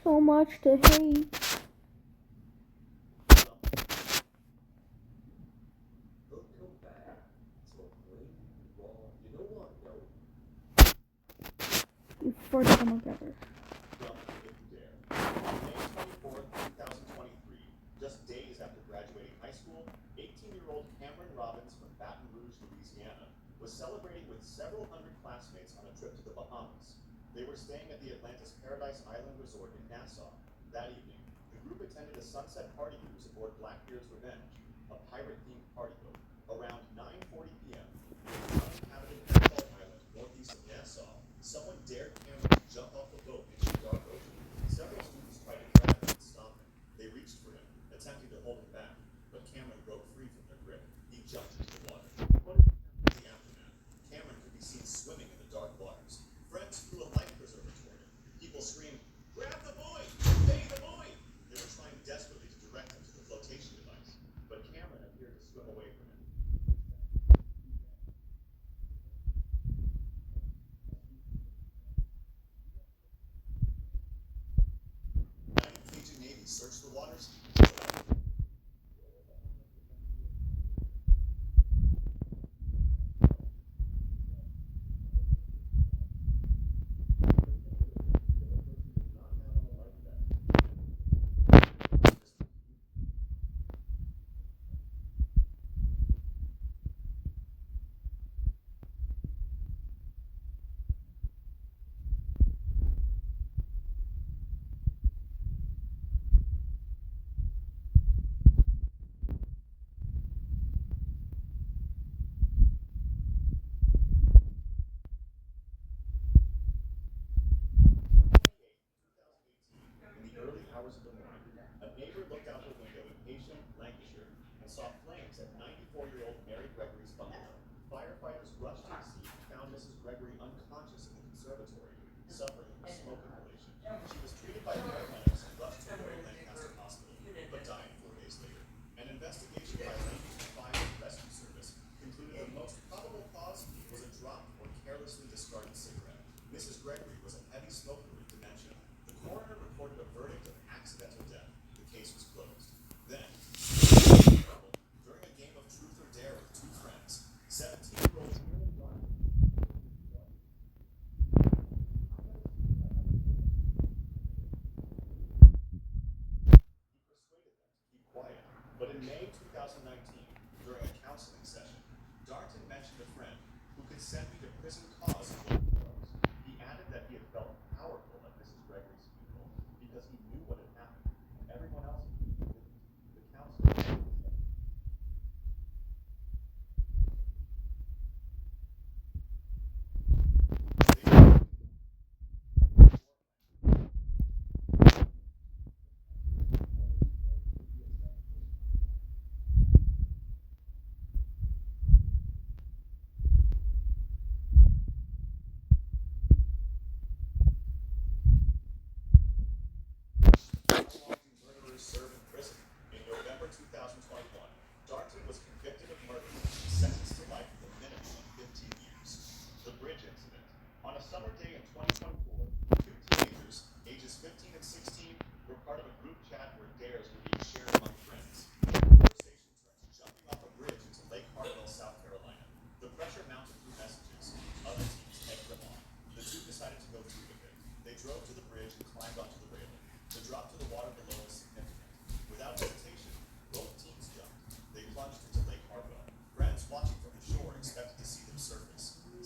So much to hate. They'll come back to a blame you wrong. You know what? No. You first come together. Dump if you dare. May 24th, 2023, just days after graduating high school, 18-year-old Cameron Robbins from Baton Rouge, Louisiana, was celebrating with several hundred classmates on a trip to the Bahamas. They were staying at the Atlantis Paradise Island Resort in Nassau. That evening, the group attended a sunset party cruise aboard Blackbeard's Revenge, a pirate-themed party boat. Around 9:40 p.m., near the uninhabited Airport Island northeast of Nassau, someone dared Cameron to jump off the boat into the dark ocean. Several students tried to grab him and stop him. They reached for him, attempting to hold him back, but Cameron broke free from their grip. He jumped into the water. What is the aftermath? Cameron could be seen swimming in the dark waters. Friends threw a life preserver toward him. People screamed, "Grab the boy! Obey the boy!" They were trying desperately to direct him to the flotation device, but Cameron appeared to swim away from him. Cajun Navy searched the waters.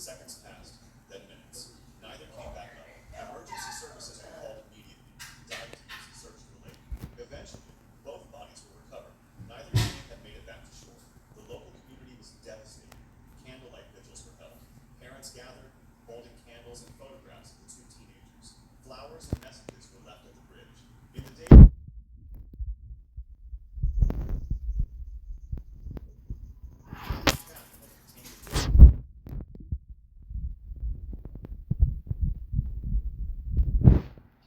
Seconds passed, then minutes. Neither came back up. Emergency services were called immediately. Dive teams searched the lake. Eventually, both bodies were recovered. Neither team had made it back to shore. The local community was devastated. Candlelight vigils were held. Parents gathered, holding candles and photographs of the two teenagers. Flowers and messages were left at the bridge. In the day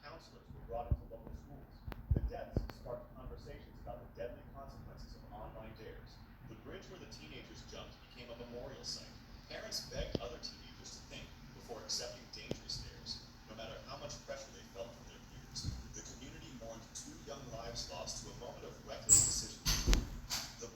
counselors were brought into local schools. The deaths sparked conversations about the deadly consequences of online dares. The bridge where the teenagers jumped became a memorial site. Parents begged other teenagers to think before accepting dangerous dares, no matter how much pressure they felt from their peers. The community mourned 2 young lives lost to a moment of reckless decision. The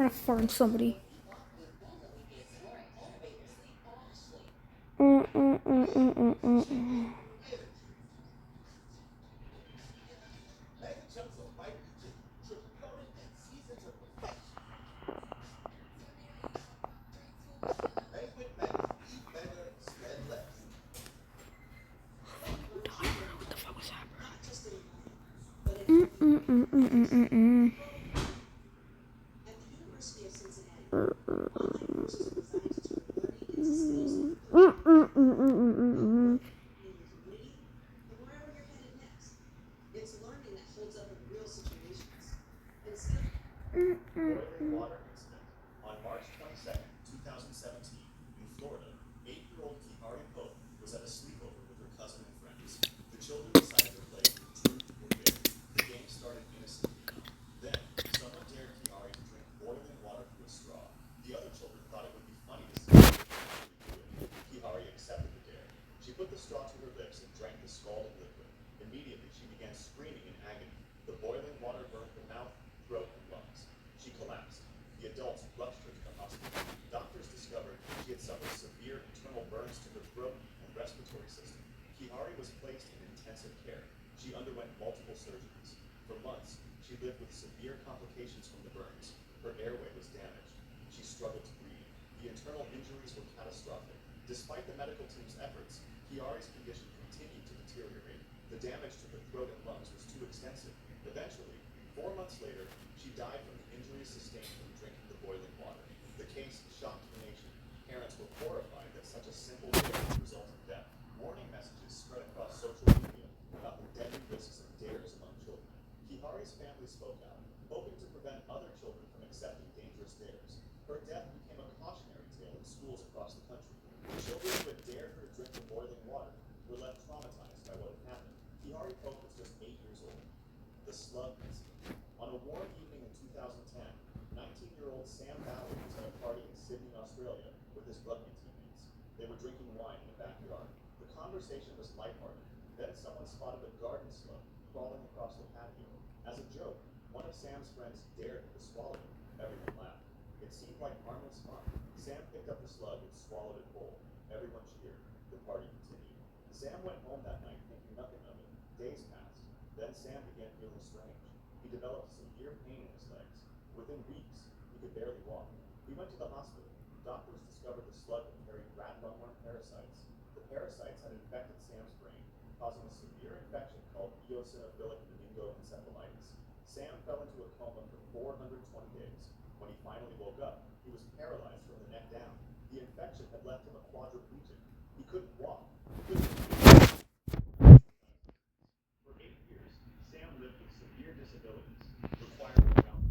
I'm gonna fart somebody. What the fuck was that, bro? At the University of Cincinnati, online courses are designed to turn learning into skills that you can apply in your community and wherever you're headed next. It's learning that holds up in real situations. And skills. boiling water incident. On March 22nd, 2017, in Florida, 8-year-old Kihari Pope was at a sleepover with her cousin and friends. The children decided to play Truth or Dare. The game started innocently. Then, someone dared Kihari to drink boiling water through a straw. The other children thought it would be funny to see Kihari do it. Kihari accepted the dare. She put the straw to her lips and drank the scalding liquid. Immediately, she began screaming in agony. The boiling water burned her mouth, throat, and lungs. She collapsed. The adults rushed her to the hospital. Doctors discovered she had suffered severe internal burns to her throat and respiratory system. Kihari was placed in intensive care. She underwent multiple surgeries. For months, she lived with severe complications from the burns. Her airway was damaged. She struggled to breathe. The internal injuries were catastrophic. Despite the medical team's efforts, Kihari's condition continued to deteriorate. The damage to her throat and lungs was too extensive. Eventually, 4 months later, she died from the injuries sustained from drinking the boiling water. The case shocked the nation. Parents were horrified that such a simple dare could result in death. Warning messages spread across social media about the deadly risks of dares among children. Kihari's family spoke out, hoping to prevent other children from accepting dangerous dares. Her death became a cautionary tale in schools across the country. Children who had dared her to drink the boiling water were left traumatized by what had happened. Kihari Pope was just 8 years old. The slug incident. On a warm evening in 2010, 19-year-old Sam Ballard was at a party in Sydney, Australia, with his rugby teammates. They were drinking wine in the backyard. The conversation was lighthearted. Then someone spotted a garden slug crawling across the patio. As a joke, one of Sam's friends dared him to swallow it. Everyone laughed. It seemed like harmless fun. Sam picked up the slug and swallowed it whole. Everyone cheered. The party continued. Sam went home that night thinking nothing of it. Days passed. Then Sam began feeling strange. He developed severe pain in his legs. Within weeks, he could barely walk. He went to the hospital. Doctors discovered the slug had carried rat lungworm parasites. The parasites had infected Sam's brain, causing a severe infection called eosinophilic meningoencephalitis. Sam fell into a coma for 420 days. When he finally woke up, he was paralyzed from the neck down. The infection had left him a quadriplegic. He couldn't walk. He couldn't For 8 years, Sam lived with severe disabilities, requiring around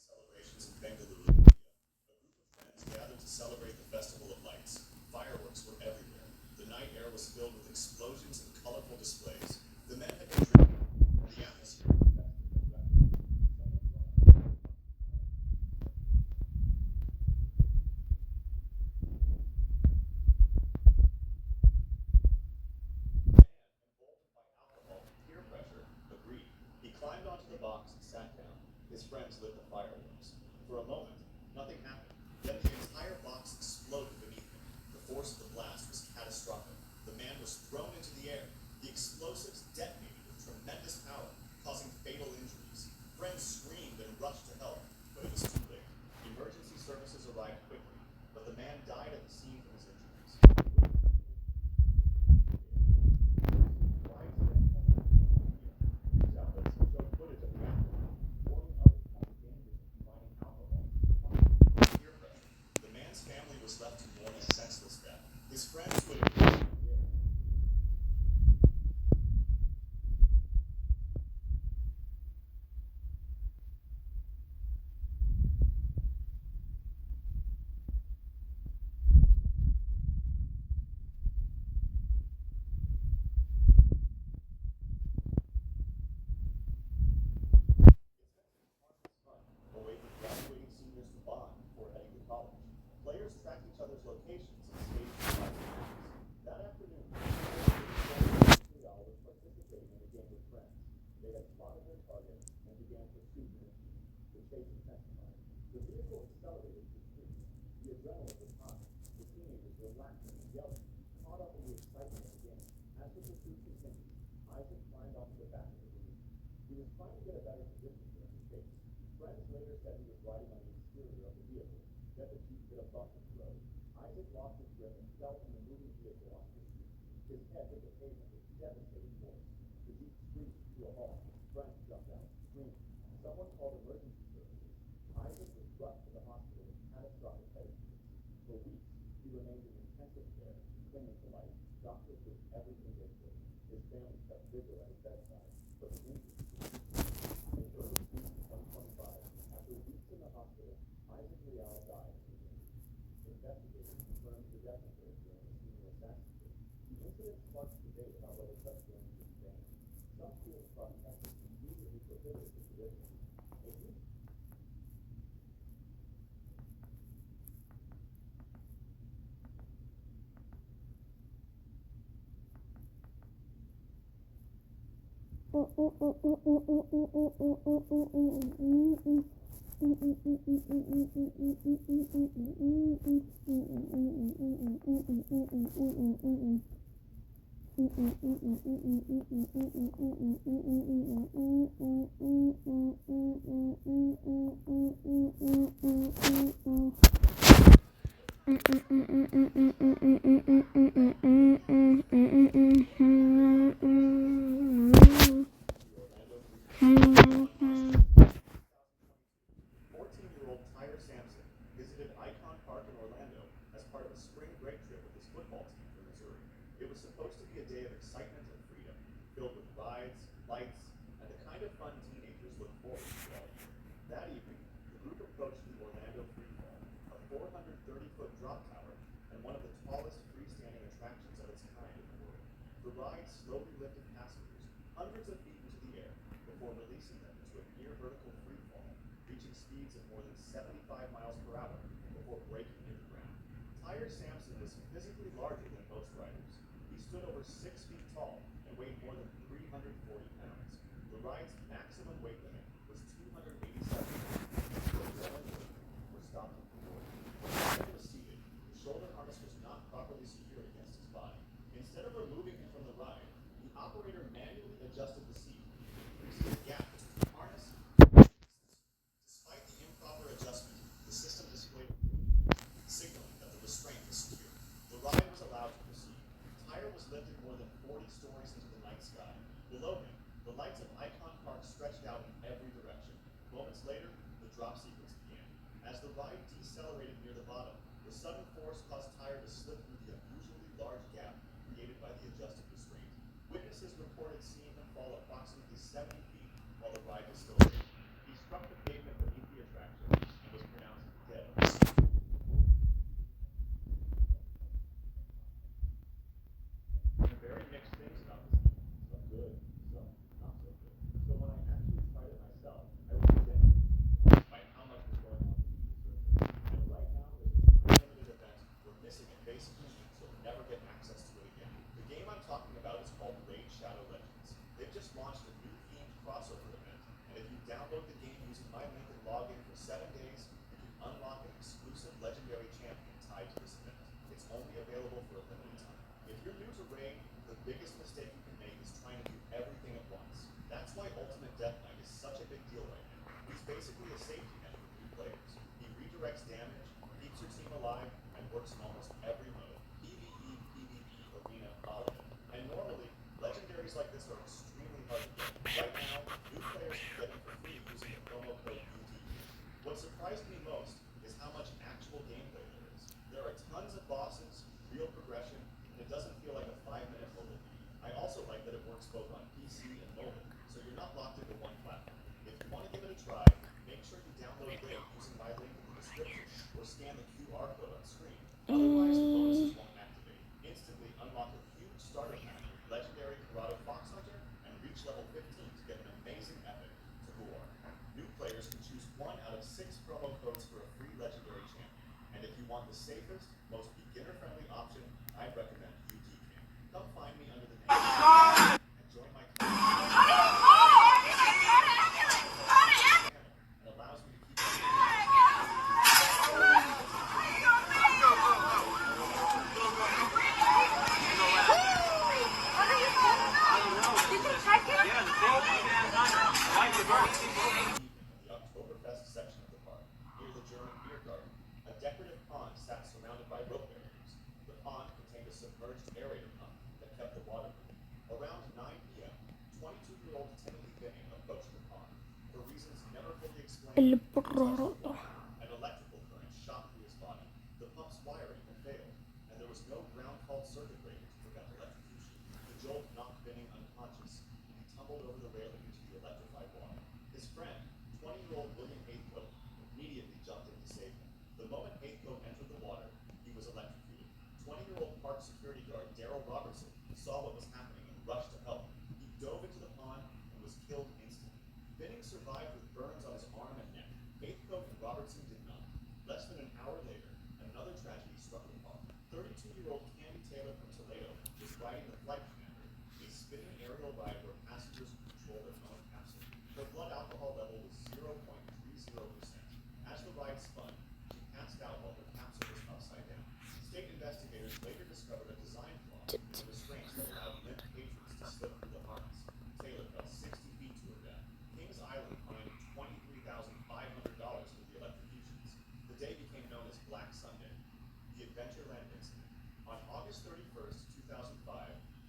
celebrations in Bengaluru, India. A group of friends gathered to celebrate the Festival of Lights. Fireworks were everywhere. The night air was filled with explosions and colorful displays. The men had been drinking. The atmosphere was festive and His friends lit the fireworks. For a moment, nothing happened. Then the entire box exploded beneath him. The force of the blast was catastrophic. The man was thrown into the air. The explosives detonated with tremendous power, causing fatal injuries. Friends screamed and rushed to help, but it was too late. Emergency services arrived quickly, but the man died at the scene from his injuries. News outlets showed footage of the aftermath, warning others about the dangers of combining alcohol with peer pressure. The man's family was left to mourn a senseless death. His friends would have away from graduating seniors to bond before heading to college. Players tracked each other's locations and staged private parties. That afternoon, Real was participating in a game with friends. They had spotted their target and began pursuit of him. The chase intensified. The vehicle accelerated through streets. The adrenaline was high. The teenagers were laughing and yelling, caught up in the excitement of the game. As the pursuit continued, Isaac climbed onto the back of the vehicle. He was trying to get a better position during the chase. Friends later said he was riding on the exterior of the vehicle. Then the Jeep hit a bump in the road. Isaac lost his grip and fell from the moving vehicle onto the street. His head hit the pavement with devastating force. The Jeep screeched to a halt. Friends jumped out, screaming. Someone called emergency services. Isaac was rushed to the hospital with catastrophic head injuries. For weeks, he remained in intensive care, clinging to life. Doctors did everything they could. His family kept vigil at his bedside, but the injuries in early June 2025, after weeks in the hospital, Isaac Real died in the game. Investigators confirmed the death occurred during a senior assassination. The incident sparked debate about whether such games should be banned. Some schools across Texas immediately prohibited the tradition. A youth Tyre Sampson visited Icon Park in Orlando as part of a spring break trip with his football team from Missouri. It was supposed to be a day of excitement and freedom, filled with rides, lights, and the kind of fun teenagers look forward to all year. That evening, the group approached the Orlando Free Fall, a 430-foot drop tower and one of the tallest freestanding attractions of its kind in the world. The ride slowly lifted passengers hundreds of feet into the air before releasing them into a near vertical free fall, reaching speeds of more than 75 miles per hour before breaking near the ground. Tyre Sampson was physically larger than most riders. He stood over 6 feet tall and weighed more than 340 pounds. The ride's maximum weight limit was 287 pounds. Were stopped at the door. When Tyre was seated, the shoulder harness was not properly secured against his body. Instead of removing him from the ride, the operator manually adjusted the seat, increasing the gap between the harness. Despite the improper adjustment, the system displayed signaling that the restraint was secure. The ride was allowed to proceed. Tyre was lifted more than 40 stories into the night sky. Below him, the lights of Icon Park stretched out in every direction. Moments later, the drop sequence began. As the ride decelerated near the bottom, the sudden force caused Tyre to slip through the unusually large gap created by the adjusted restraint. Witnesses reported seeing him fall approximately 70 feet while the ride was still moving. He struck the pavement beneath the attraction and was pronounced dead. There are very mixed things about this game. Some good, some not so good. So when I actually tried it myself, I was rejected by how much was going on beneath the surface. And right now, there's a limited event. We're missing it basically. upgrade using my link in the description or scan the QR code on screen. Otherwise, the bonuses won't activate. Instantly unlock a huge starter pack with legendary Corrado Fox Hunter and reach level 15 to get an amazing epic to War. New players can choose 1 out of 6 promo codes for a free legendary champion. And if you want the safest, most beginner-friendly option, I'd recommend UTK. Come find me under the name and join my club. And allows me to keep the Oktoberfest section of the park, near the German beer garden. A decorative pond sat surrounded by rope barriers. The pond contained a submerged aerator pump that kept the water moving. Around 9 p.m., 22-year-old Timothy Binning approached the pond. For reasons never fully explained, El he touched the porro. water. An electrical current shot through his body. The pump's wiring had failed, and there was no ground fault circuit breaker to prevent electrocution. The jolt knocked Binning unconscious, and he tumbled over the railing into the electrified water. His friend, 20-year-old William Aithcote, immediately jumped in to save him. The moment Aithcote entered the water, he was electrocuted. 20-year-old park security guard Daryl Robertson saw what was happening and rushed to help. He dove into the pond and was killed instantly. Binning survived with burns on his arm and neck. Aithcote and Robertson did not. Less than an hour later, another tragedy struck the park. 32-year-old Candy Taylor from Toledo was riding the Flight Commander, a spinning aerial ride where passengers could control their own capsule. Her blood alcohol level was 0.30%. As the ride spun, she passed out while her capsule was upside down. State investigators later discovered a design flaw in the restraints that allowed limp patrons to slip through the harness. Taylor fell 60 feet to her death. Kings Island fined $23,500 for the electrocutions. The day became known as Black Sunday, the Adventureland incident. On August 31st, 2005,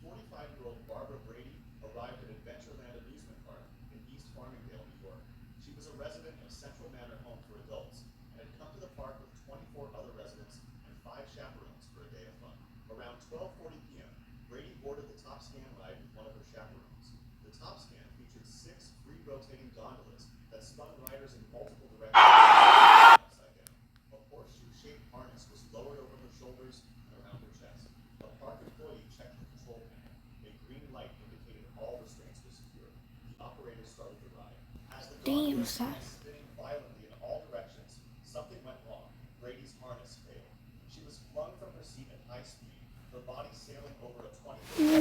45-year-old Barbara Brady arrived at Adventureland Amusement Park in East Farmingdale, New York. She was a resident of Central Manor Home for adults and had come to the park with 24 other residents and 5 chaperones for a day of fun. Around 12:40 p.m., Brady boarded the Top Scan ride with one of her chaperones. The Top Scan featured 6 free rotating gondolas that spun riders in multiple directions upside down. A horseshoe-shaped harness was lowered over her shoulders and around her chest. A park employee checked the control panel. A green light indicated all restraints were secure. The operator started the ride. As the Damn, gondolas son. began spinning violently in all directions, something went wrong. Brady's harness failed. She was flung from her seat at high speed, her body sailing over a 20-foot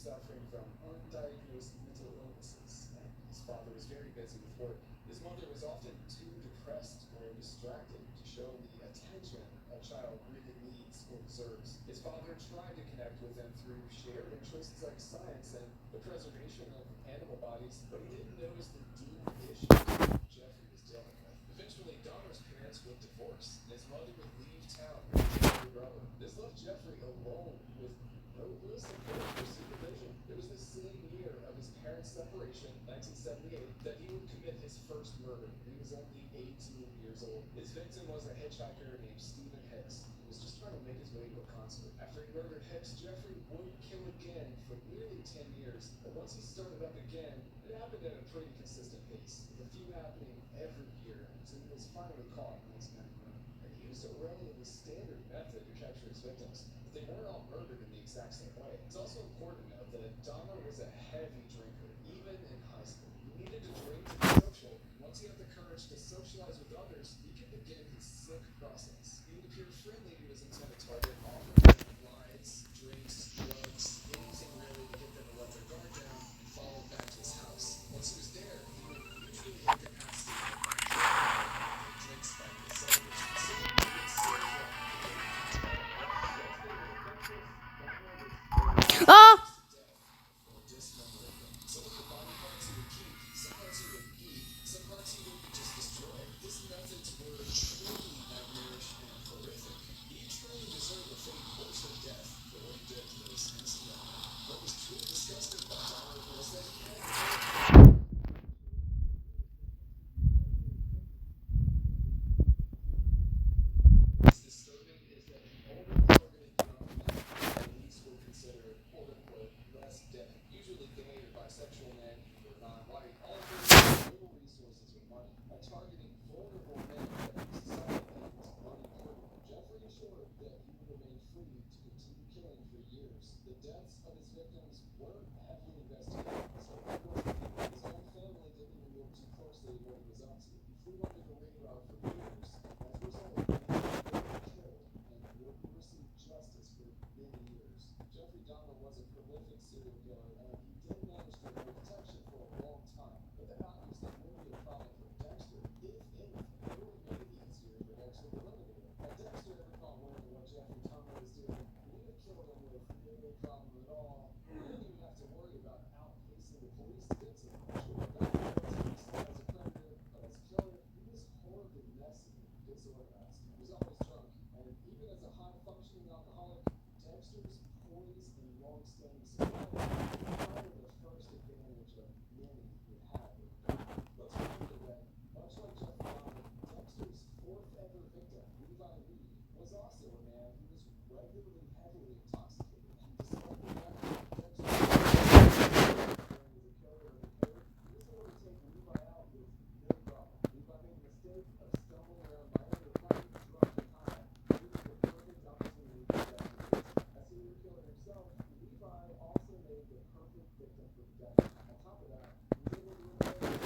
suffering from undiagnosed mental illnesses, and his father was very busy with work. His mother was often too depressed or distracted to show the attention a child really needs or deserves. His father tried to connect with them through shared interests like science and the preservation of animal bodies, but he didn't notice the deep issues Jeffrey was dealing with. Eventually, Donner's parents would divorce, and his mother would leave town with his younger brother. This left Jeffrey alone with no real support or supervision. It was the same year of his parents' separation, 1978, that he would commit his first murder. He was only 18 years old. His victim was a hitchhiker named Stephen Hicks, who was just trying to make his way to a concert. After he murdered Hicks, Jeffrey would kill again for nearly 10 years. But once he started up again, it happened at a pretty consistent pace, with a few happening every year until he was finally caught in 1991. And he used a relatively standard method to capture his victims, but they weren't all murdered in the exact same way. It's also important to note that Dahmer was a heavy drinker, even in high school. He needed to drink to be social. Once he had the courage The deaths of his victims were heavily investigated, so of course his own family didn't even look too closely at what he was up to. He flew under the radar for years. As a result, he was killed and would receive justice for many years. Jeffrey Dahmer was a prolific serial killer, and he did manage to avoid detection for a long time. But that obviously wouldn't be a problem for Dexter. If anything, it really made it easier for Dexter to eliminate him. Had Dexter ever caught wind of what Jeffrey Dahmer was doing, he would have killed him with no problem at all. He didn't even have to worry about outpacing the police to get to him. Sure, Dahmer was listed as a predator, but as a killer, he was horribly messy and disorganized. He was always drunk, and even as a high-functioning alcoholic, Dexter's poise and long-standing sobriety were probably the first advantage of many would have with Dahmer. Let's remember that, much like Jeffrey Dahmer, Dexter's fourth ever victim, Levi Lee, was also a man who was regularly heavily intoxicated. And despite the fact that Dexter was a killer of the code, he was able to take Levi out with no problem. Levi made the mistake of stumbling around Miami at night drunk and high, giving the perfect opportunity for Dexter to visit. As he was a killer himself, Levi also made the perfect victim for Dexter. On top of that, he was able to eliminate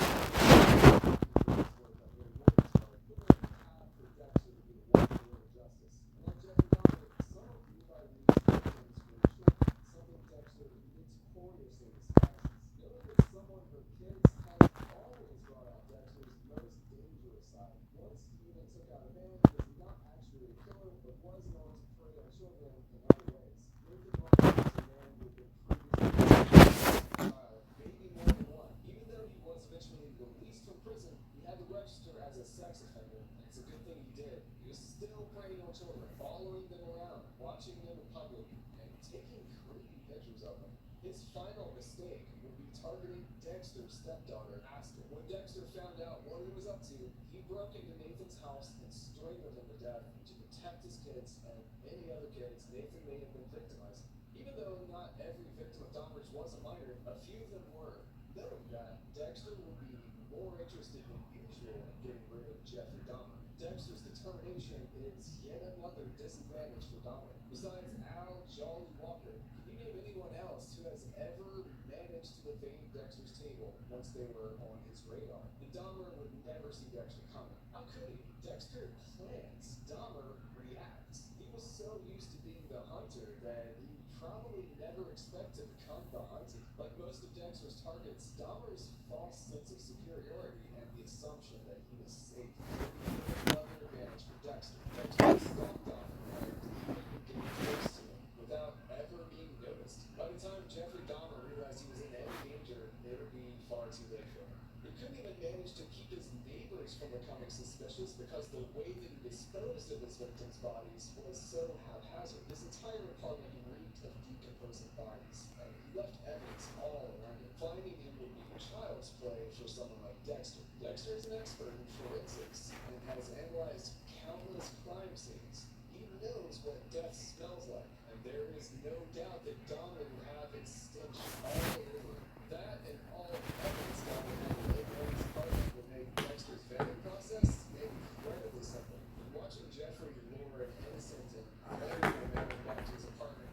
as a sex offender, and it's a good thing he did. He was still preying on children, following them around, watching them in public, and taking creepy pictures of them. His final mistake would be targeting Dexter's stepdaughter, Aster. When Dexter found out what he was up to, he broke into Nathan's house and strangled him to death to protect his kids and any other kids Nathan may have been victimizing. Even though not every victim of Dahmer's was a minor, a few of them were. Knowing that, Dexter would be more interested than usual in getting rid of Jeffrey Dahmer. Dexter's determination is yet another disadvantage for Dahmer. Besides Al Jolly Walker, can you name anyone else who has ever managed to evade Dexter's table once they were on his radar? And Dahmer would never see Dexter coming. How could he? Dexter plans, Dahmer reacts. He was so used to being the hunter that he probably never expected to become the hunted. Like most of Dexter's targets, Dahmer's false sense of superiority and the assumption that he was safe would be another advantage for Dexter. Dexter stalked Dahmer and even getting close to him without ever being noticed. By the time Jeffrey Dahmer realized he was in any danger, it would be far too late for him. He couldn't even manage to keep his neighbors from becoming suspicious because the way that he disposed of his victims' bodies was so haphazard. His entire apartment reeked of decomposing bodies, and he left evidence all around him. Finding him would be child's play for someone like Dexter. Dexter is an expert in forensics and has analyzed countless crime scenes. He knows what death smells like, and there is no doubt that Dahmer would have its stench all over him. That and all the evidence Dahmer had to lay in his apartment would make Dexter's vetting process incredibly simple. Watching Jeffrey lure an innocent and vulnerable man back to his apartment.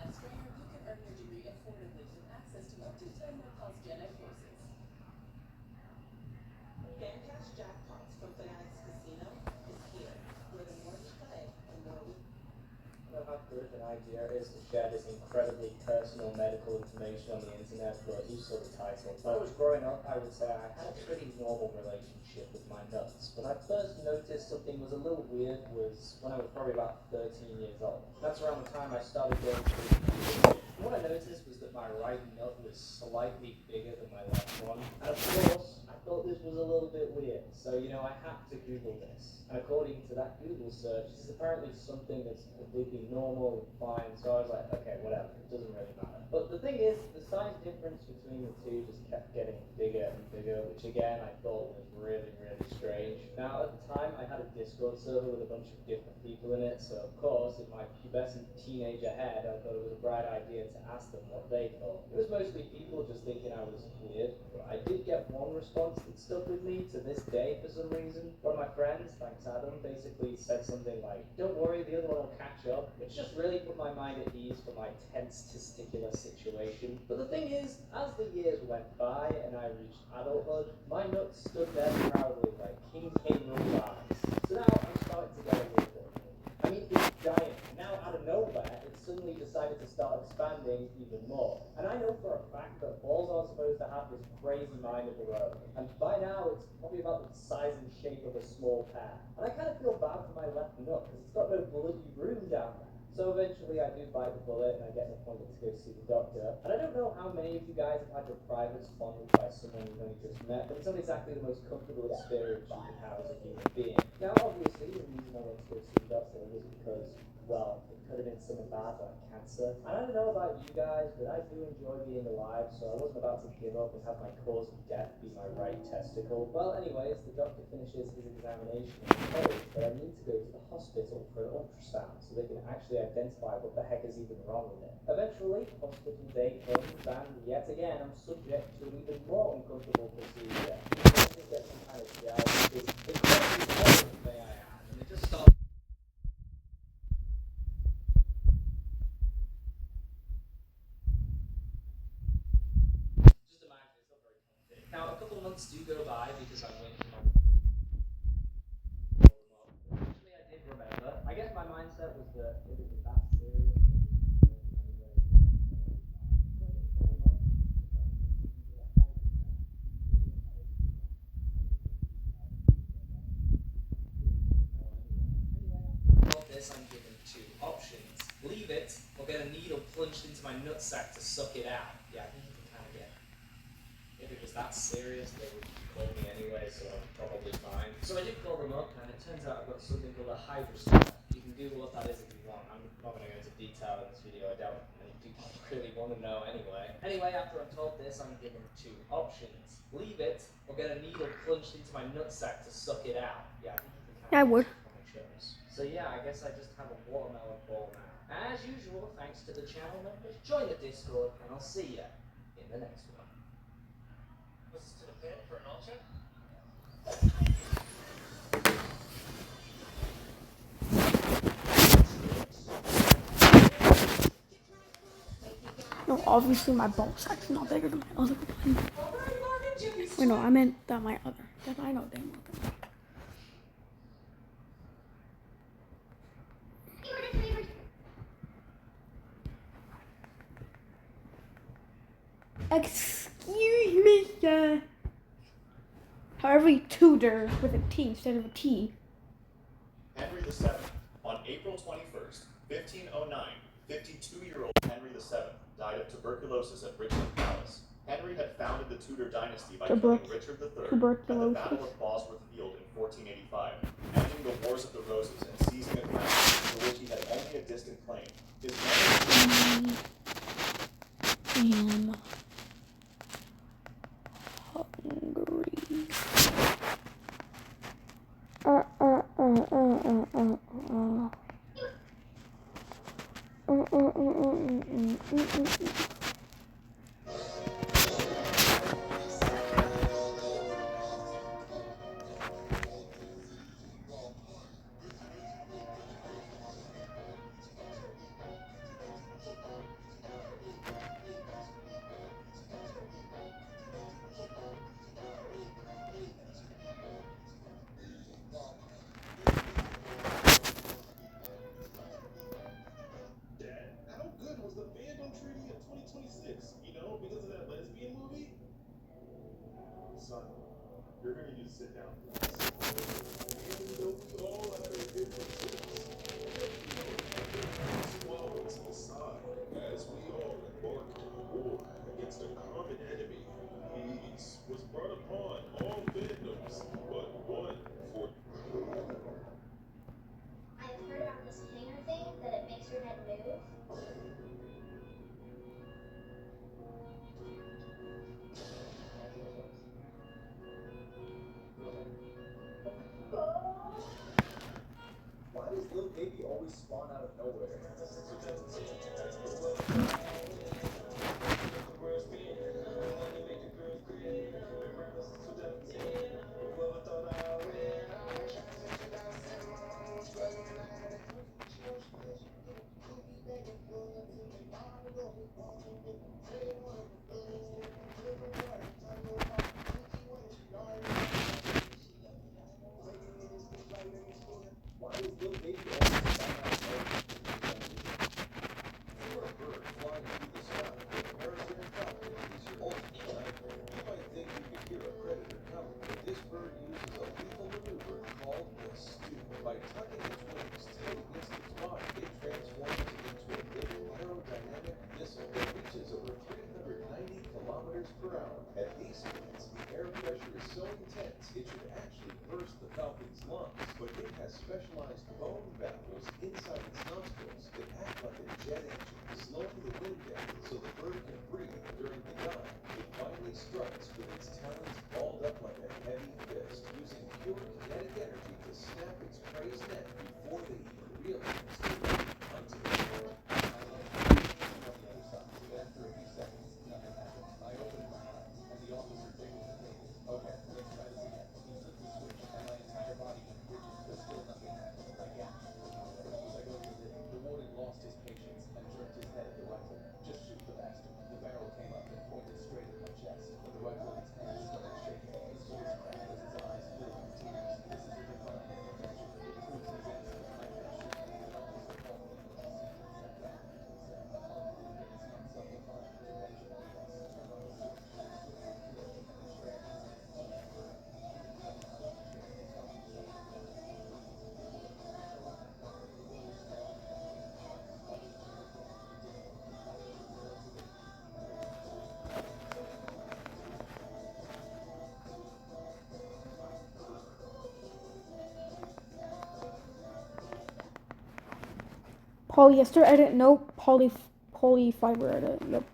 As trainer, you can earn your degree affordably with access to up to 10 no-cost Gen Ed courses. Fancash Jackpots from Fanatics Casino is here, where the more you play, the more we... I don't know how good of an idea it is to share this incredibly personal medical information on the internet, but you saw the title. When I was growing up, I would say I had a pretty normal relationship with my nuts. When I first noticed something was a little weird was when I was probably about 13 years old. That's around the time I started going through puberty. What I noticed was that my right nut was slightly bigger than my left one. And of course, I thought this was a little bit weird, so I had to Google this. And according to that Google search, this is apparently something that's completely normal and fine, so I was like, okay, whatever, it doesn't really matter. But the thing is, the size difference between the two just kept getting bigger and bigger, which again, I thought was really, really strange. Now, at the time, I had a Discord server with a bunch of different people in it, so of course, in my pubescent teenager head, I thought it was a bright idea to ask them what they thought. It was mostly people just thinking I was weird, but I did get one response that stuck with me to this day for some reason. One of my friends, thanks Adam, basically said something like, "Don't worry, the other one will catch up," which just really put my mind at ease for my tense testicular situation. But the thing is, as the years went by and I reached adulthood, my nuts stood there proudly like King Kangaroo eyes. So now I'm starting to get a little bit. I mean, it's giant, and now out of nowhere, it suddenly decided to start expanding even more. And I know for a fact that balls aren't supposed to have this crazy mind of their own. And by now, it's probably about the size and shape of a small pear. And I kind of feel bad for my left nut, because it's got no bloody room down there. So eventually I do bite the bullet and I get appointed to go see the doctor. And I don't know how many of you guys have had your privates fondled by someone you've only just met, but it's not exactly the most comfortable experience you can have as a human being. Now obviously the reason I went to go see the doctor was because, well, it could have been something bad like cancer. And I don't know about you guys, but I do enjoy being alive, so I wasn't about to give up and have my cause of death be my right testicle. Well, anyways, the doctor finishes his examination and told that I need to go to the hospital for an ultrasound so they can actually identify what the heck is even wrong with it. Eventually, hospital day comes, and yet again, I'm subject to an even more uncomfortable procedure. I need to get some kind of gel, because it's incredibly cold, may I add, and it just starts. Just imagine, it's not very complicated. Now, a couple of months do go by because I'm waiting for my. Actually, I did remember. I guess my mindset was that it was that serious. This, I'm given two options. Leave it, or get a needle plunged into my nutsack to suck it out. Yeah, I think you can kind of get it. If it was that serious, they would call me anyway, so I'm probably fine. So I did call them up, and it turns out I've got something called a hydrocele. You can Google what that is if you want. I'm not going to go into detail in this video. I doubt many people really want to know anyway. Anyway, after I'm told this, I'm given two options. Leave it, or get a needle plunged into my nutsack to suck it out. Yeah, I think you can kind of. I would. So yeah, I guess I just have a watermelon ball now. As usual, thanks to the channel members, join the Discord, and I'll see ya in the next one. Was this to the pin for an ultra? No, obviously my ball sack's not bigger than my other one. Wait, no, I meant that my other. That I know damn well. Excuse me, sir. However, tutor with a T instead of a T. Henry VII, on April 21st, 1509, 52-year-old Henry VII died of tuberculosis at Richmond Palace. Henry had founded the Tudor dynasty by killing Richard III at the Battle of Bosworth Field in 1485, ending the Wars of the Roses and seizing a crown for which he had only a distant claim. His mother... Hungry. Son, you're going to need to sit down. As we all embark on a war against a common enemy, peace was brought upon all fandoms, but one for I've heard about this hanger thing that it makes your head move. Why does Lil Baby always spawn out of nowhere? Why does Lil Baby always spawn out of nowhere? You are a bird flying through the sky with a peregrine falcon is your ultimate nightmare. You might think you can hear a predator coming, but this bird uses a lethal maneuver called the stew. By tucking its wings tight against its body, it transforms into a big aerodynamic missile that reaches over 390 kilometers per hour. At these speeds, the air pressure is so intense it should actually burst the falcon's lungs, but it has specialized bone valves inside its nostrils that act like a jet engine, slowing the wind down so the bird can breathe during the dive. It finally strikes with its talons balled up like a heavy fist, using pure kinetic energy to snap its prey's neck before they even realize they're hunted. After a few seconds, nothing happened. I opened my eyes, and the officer jiggled the cables. Okay, let's try this again. He flipped the switch, and my entire body went rigid, but still nothing happened. I gasped. First was I going to live. The warden lost his patience and jerked his head at the rifle. Just shoot the bastard. The barrel came up and pointed straight at my chest, but the rifle in his hand started shaking. His voice cracked as his eyes filled with tears. This is a divine intervention. It proves he's innocent. I can't shoot him. The officer called me from the scene and sat down. He said, "Unbelievable, it's not self-defined intervention. We must turn on the switch, swiftly kill, and extract his DNA." Polyester edit, nope. Polyfiber edit, nope.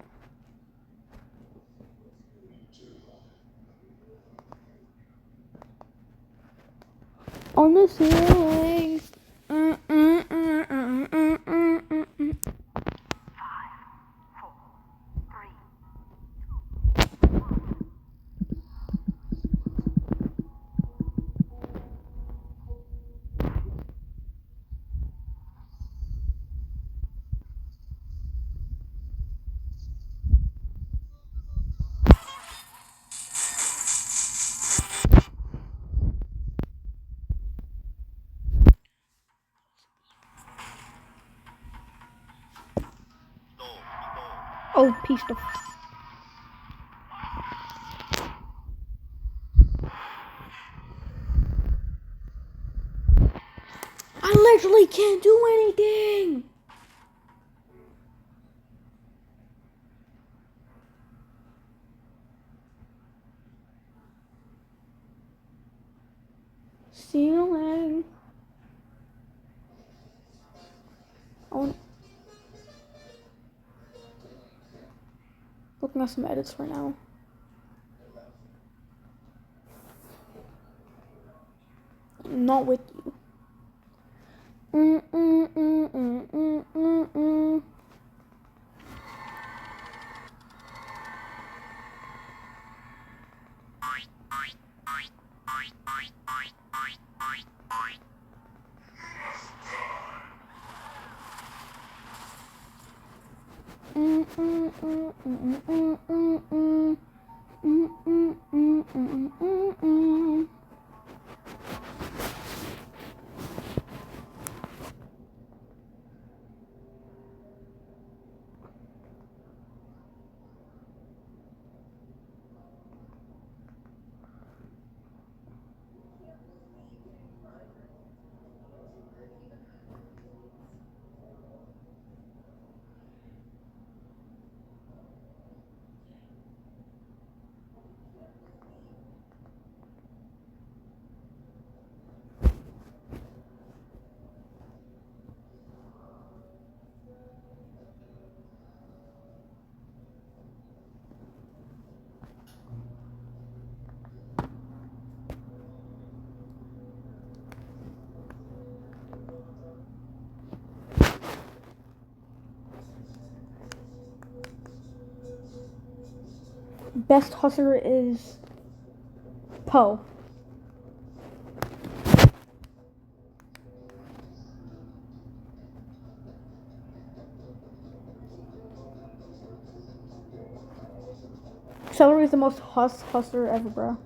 On the ceiling. Oh, piece of. I literally can't do anything. Ceiling. Looking at some edits right now. Not with you. best hustler is Poe. Celery is the most hustler ever, bro.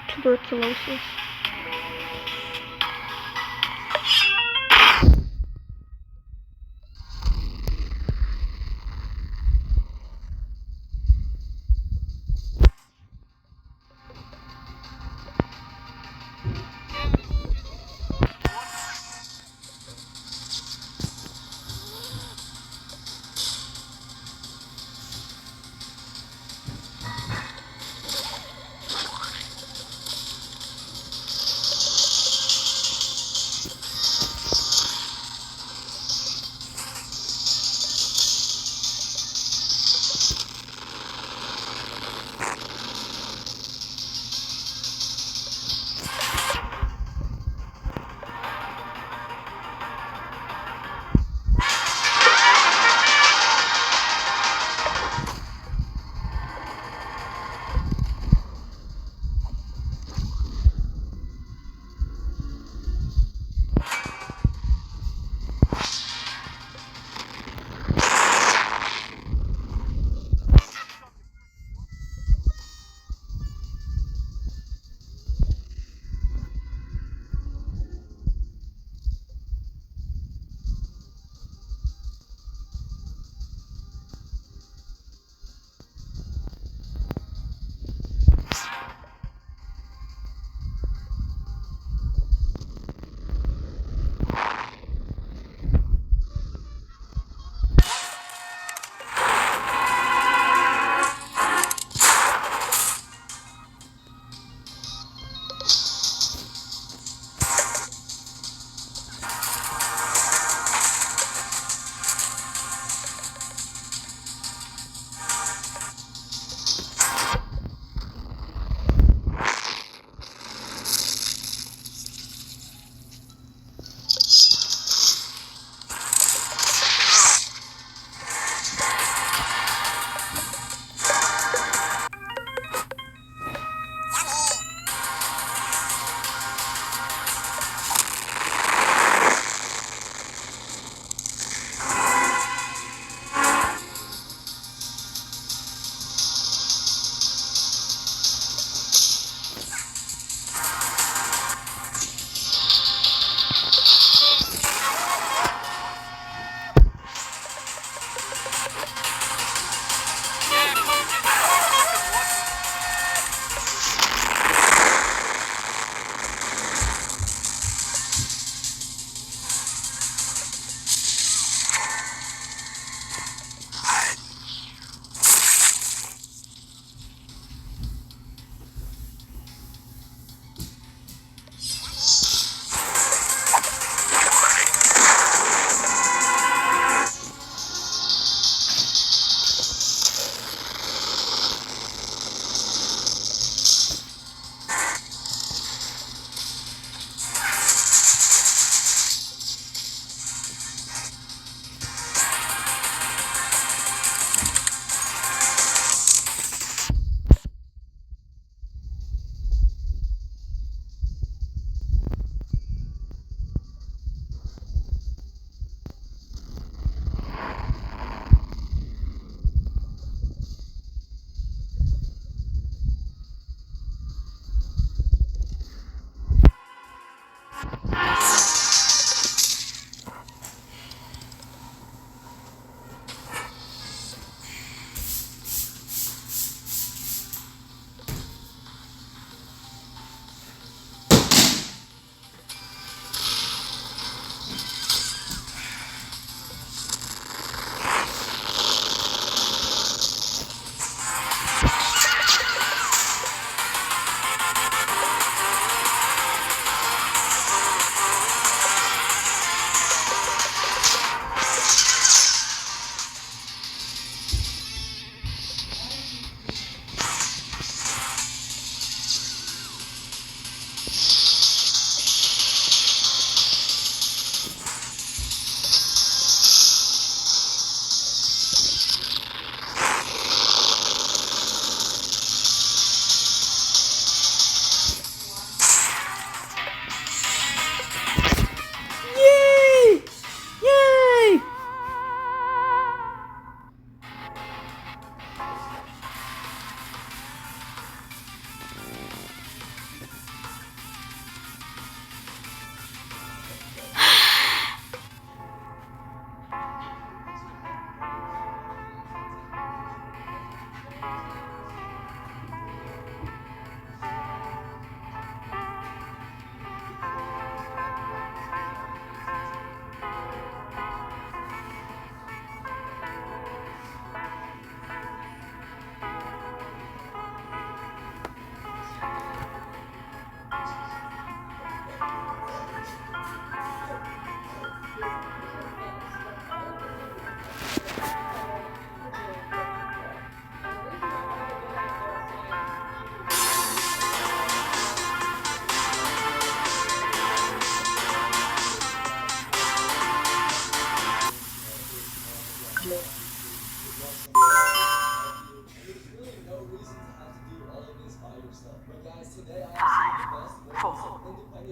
Tuberculosis.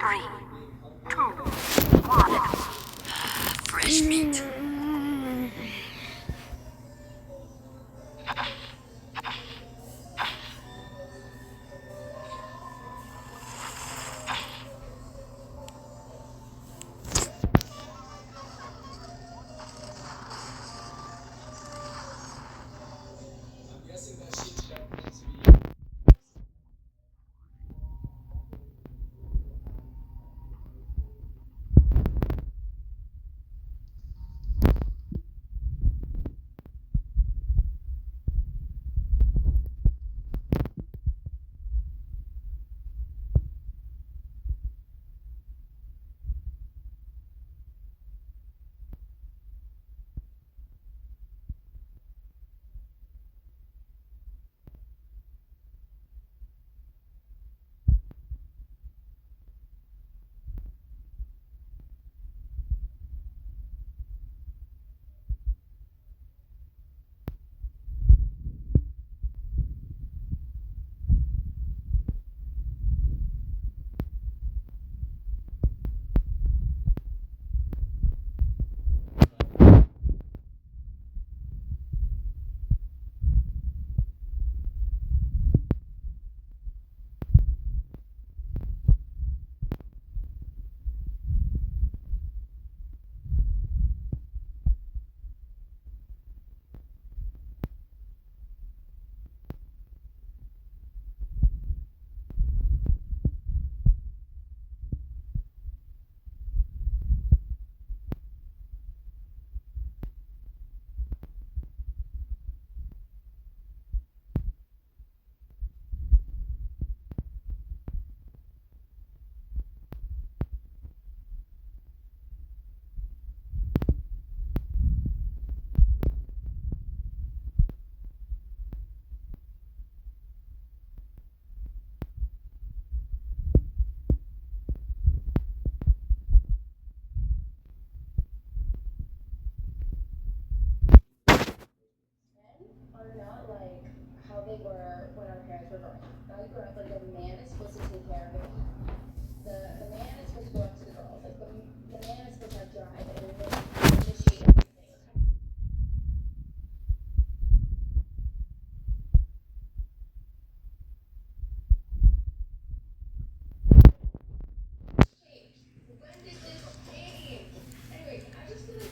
3, 2, 1. Fresh meat. I'm guessing that shit checked into me. Are not like how they were when our parents were growing up. Now you grew up like the man is supposed to take care of it. The man is supposed to go up to the girls. Like the man is supposed to have drive and initiate everything. When did this change? Anyways, I just feel like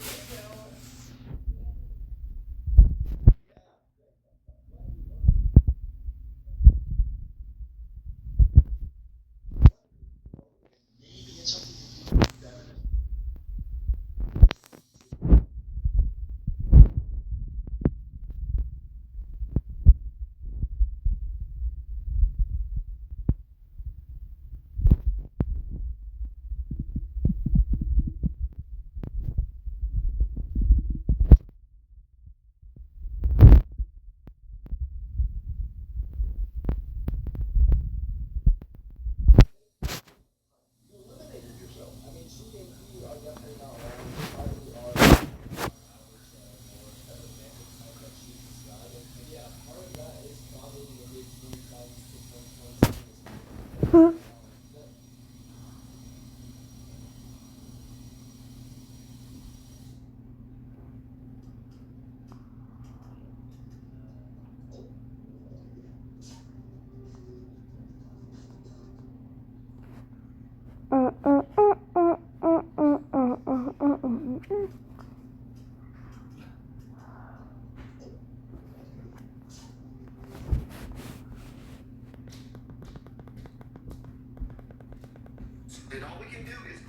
And all we can do is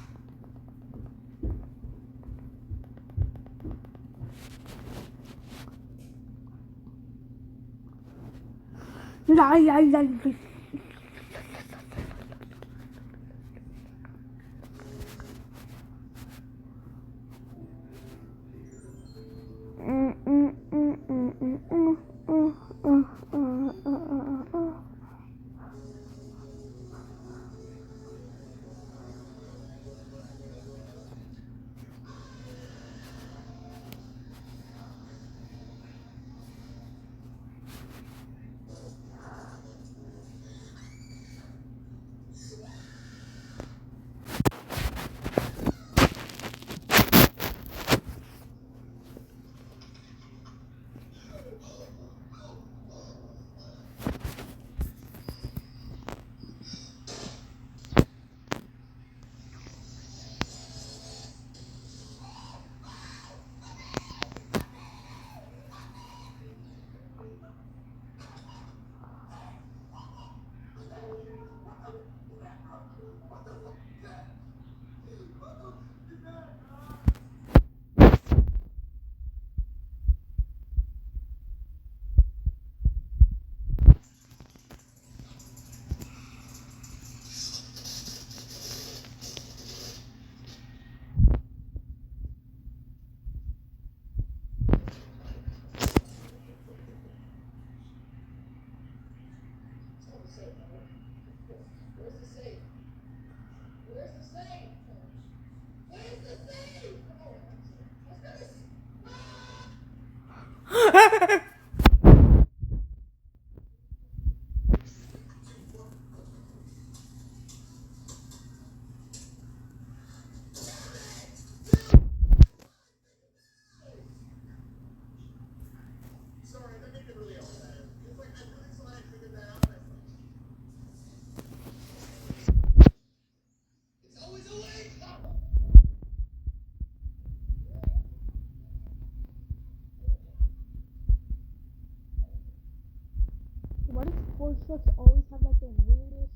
Sorry, that made it really upset. It's like I really thought I figured that out. It's always a late. Why does sports trucks always have like the weirdest?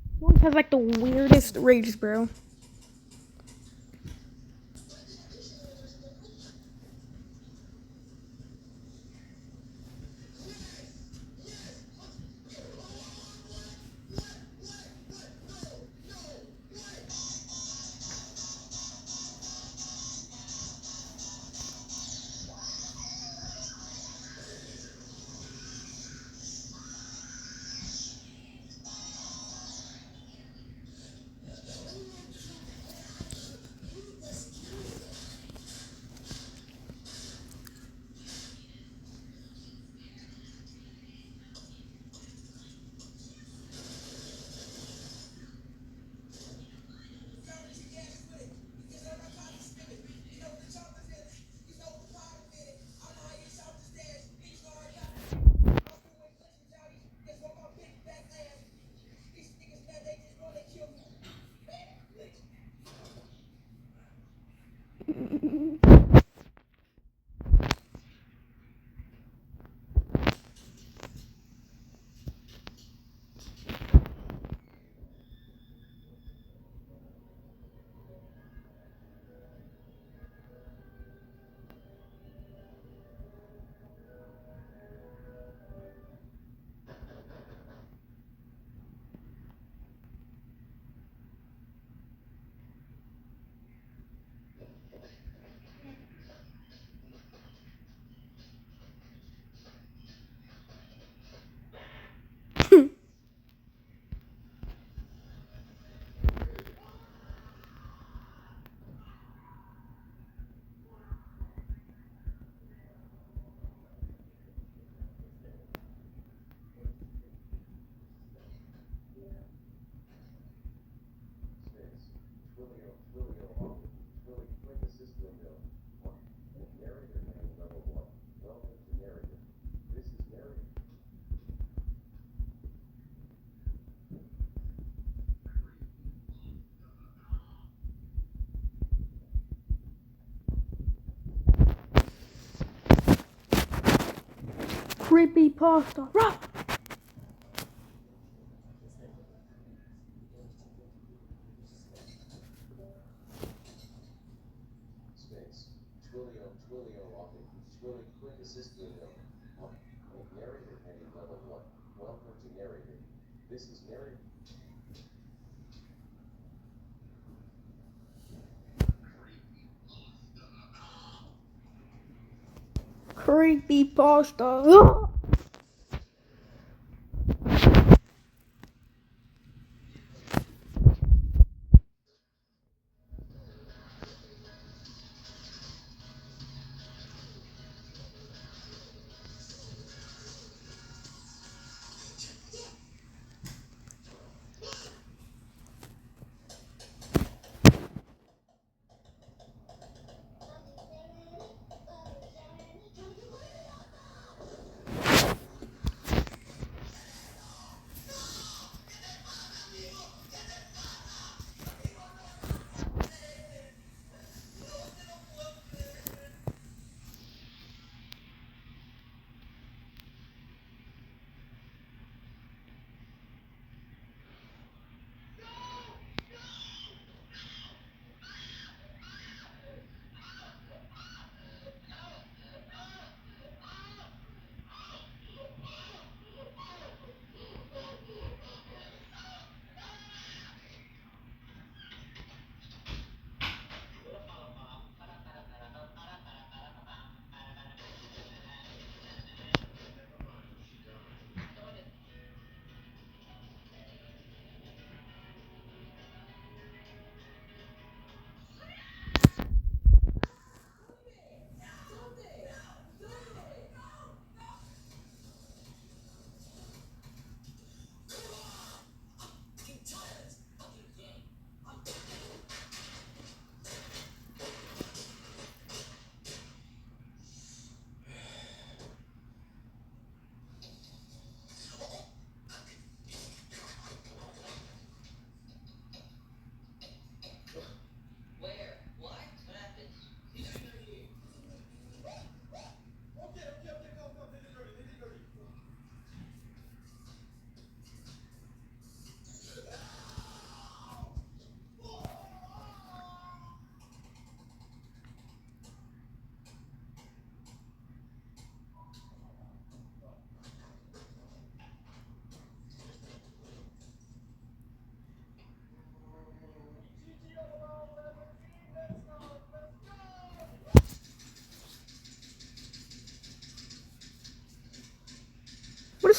It always has like the weirdest race, bro. Creepy pasta. Rah! Space. Twilio walking. Twilio quick assistant. Narrator heading level 1. Welcome to narrator. This is narrator. Creepy pasta.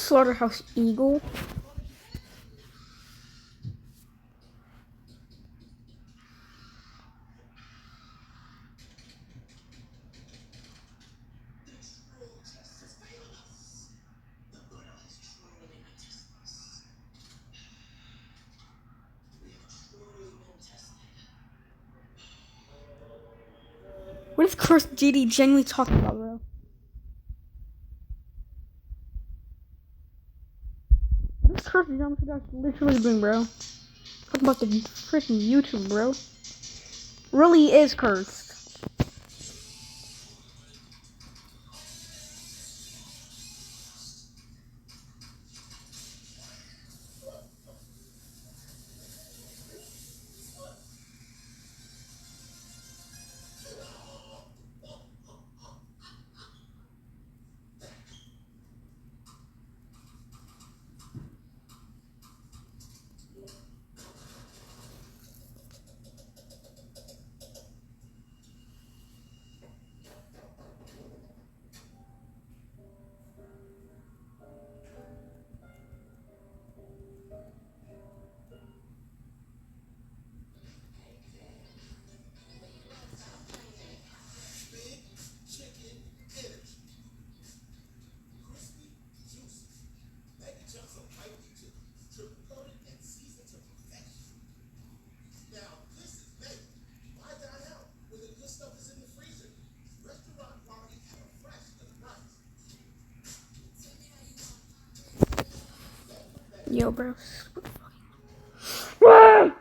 Slaughterhouse Eagle. What is Cursed JD genuinely talking about, bro? What is Cursed JD literally doing, bro? Talking about the freaking YouTube, bro. Really is cursed. Yo, bro. What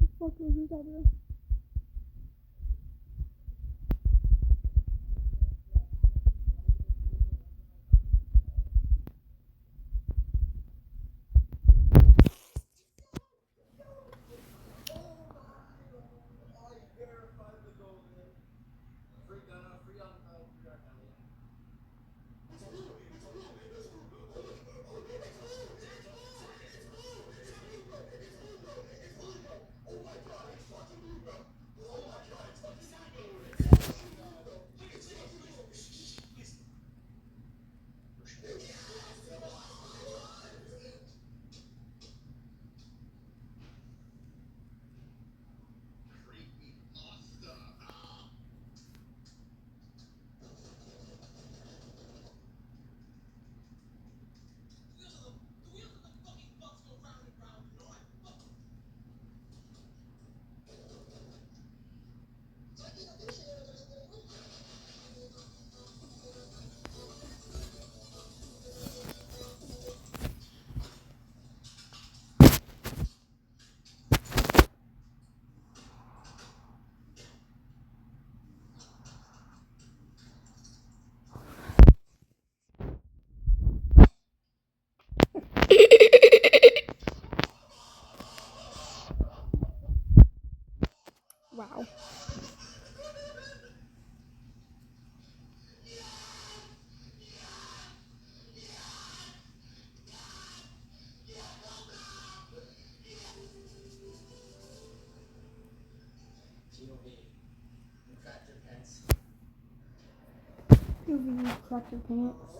the fuck is that, bro? You cracked your pants.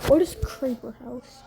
What is Creeper House?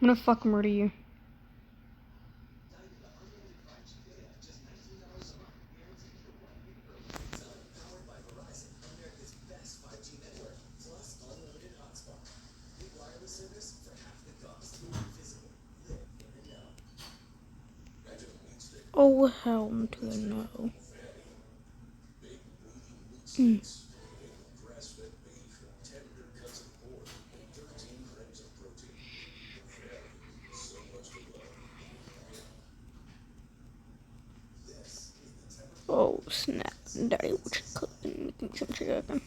gonna fuck murder you. Oh, hell to the no. Oh, snap. Daddy, what you cooking? Making me some chicken.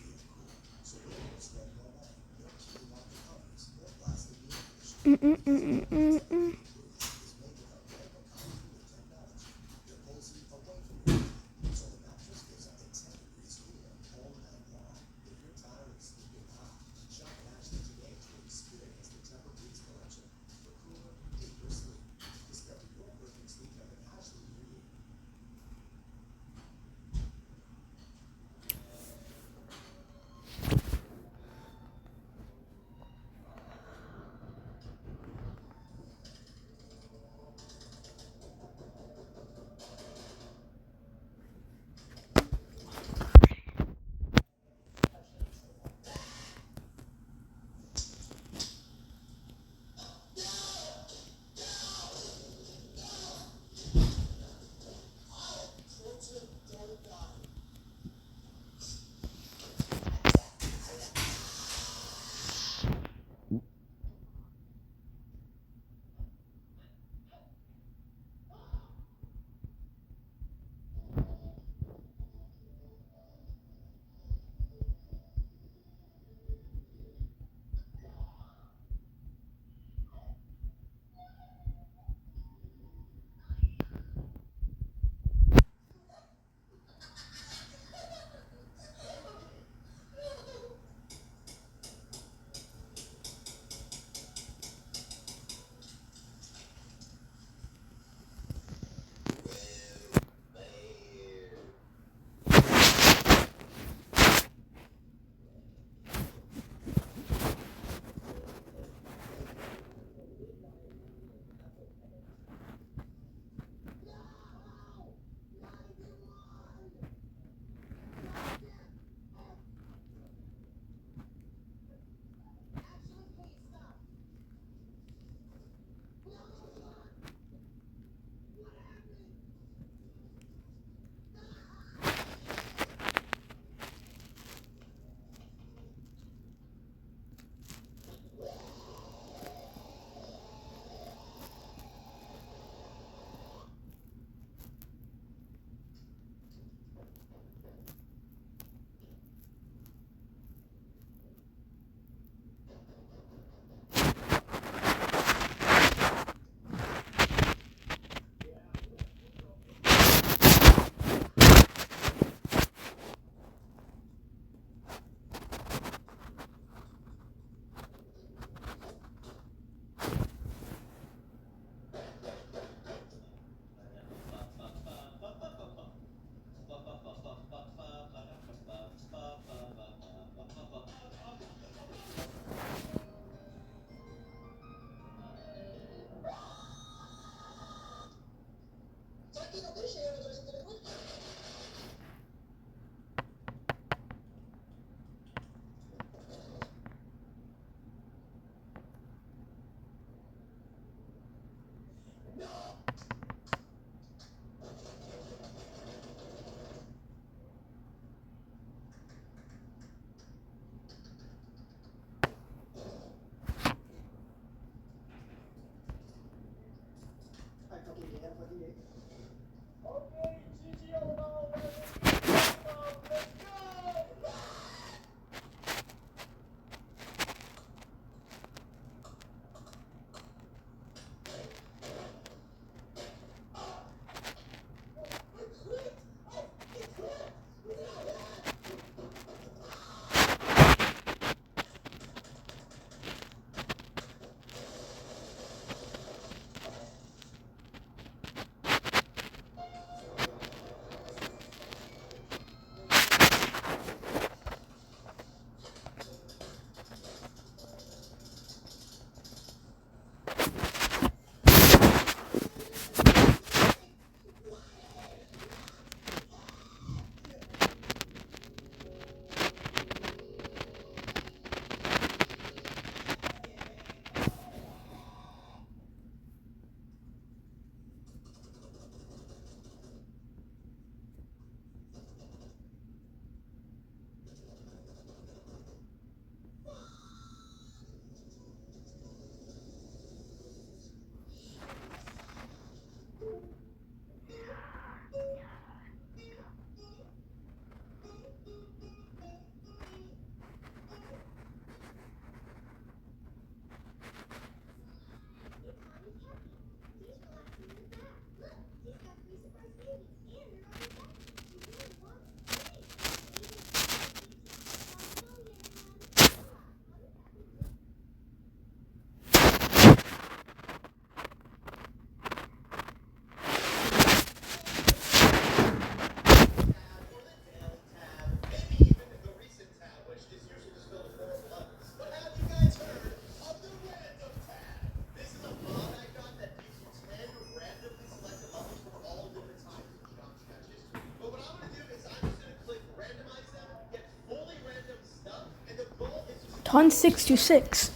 Hun 626.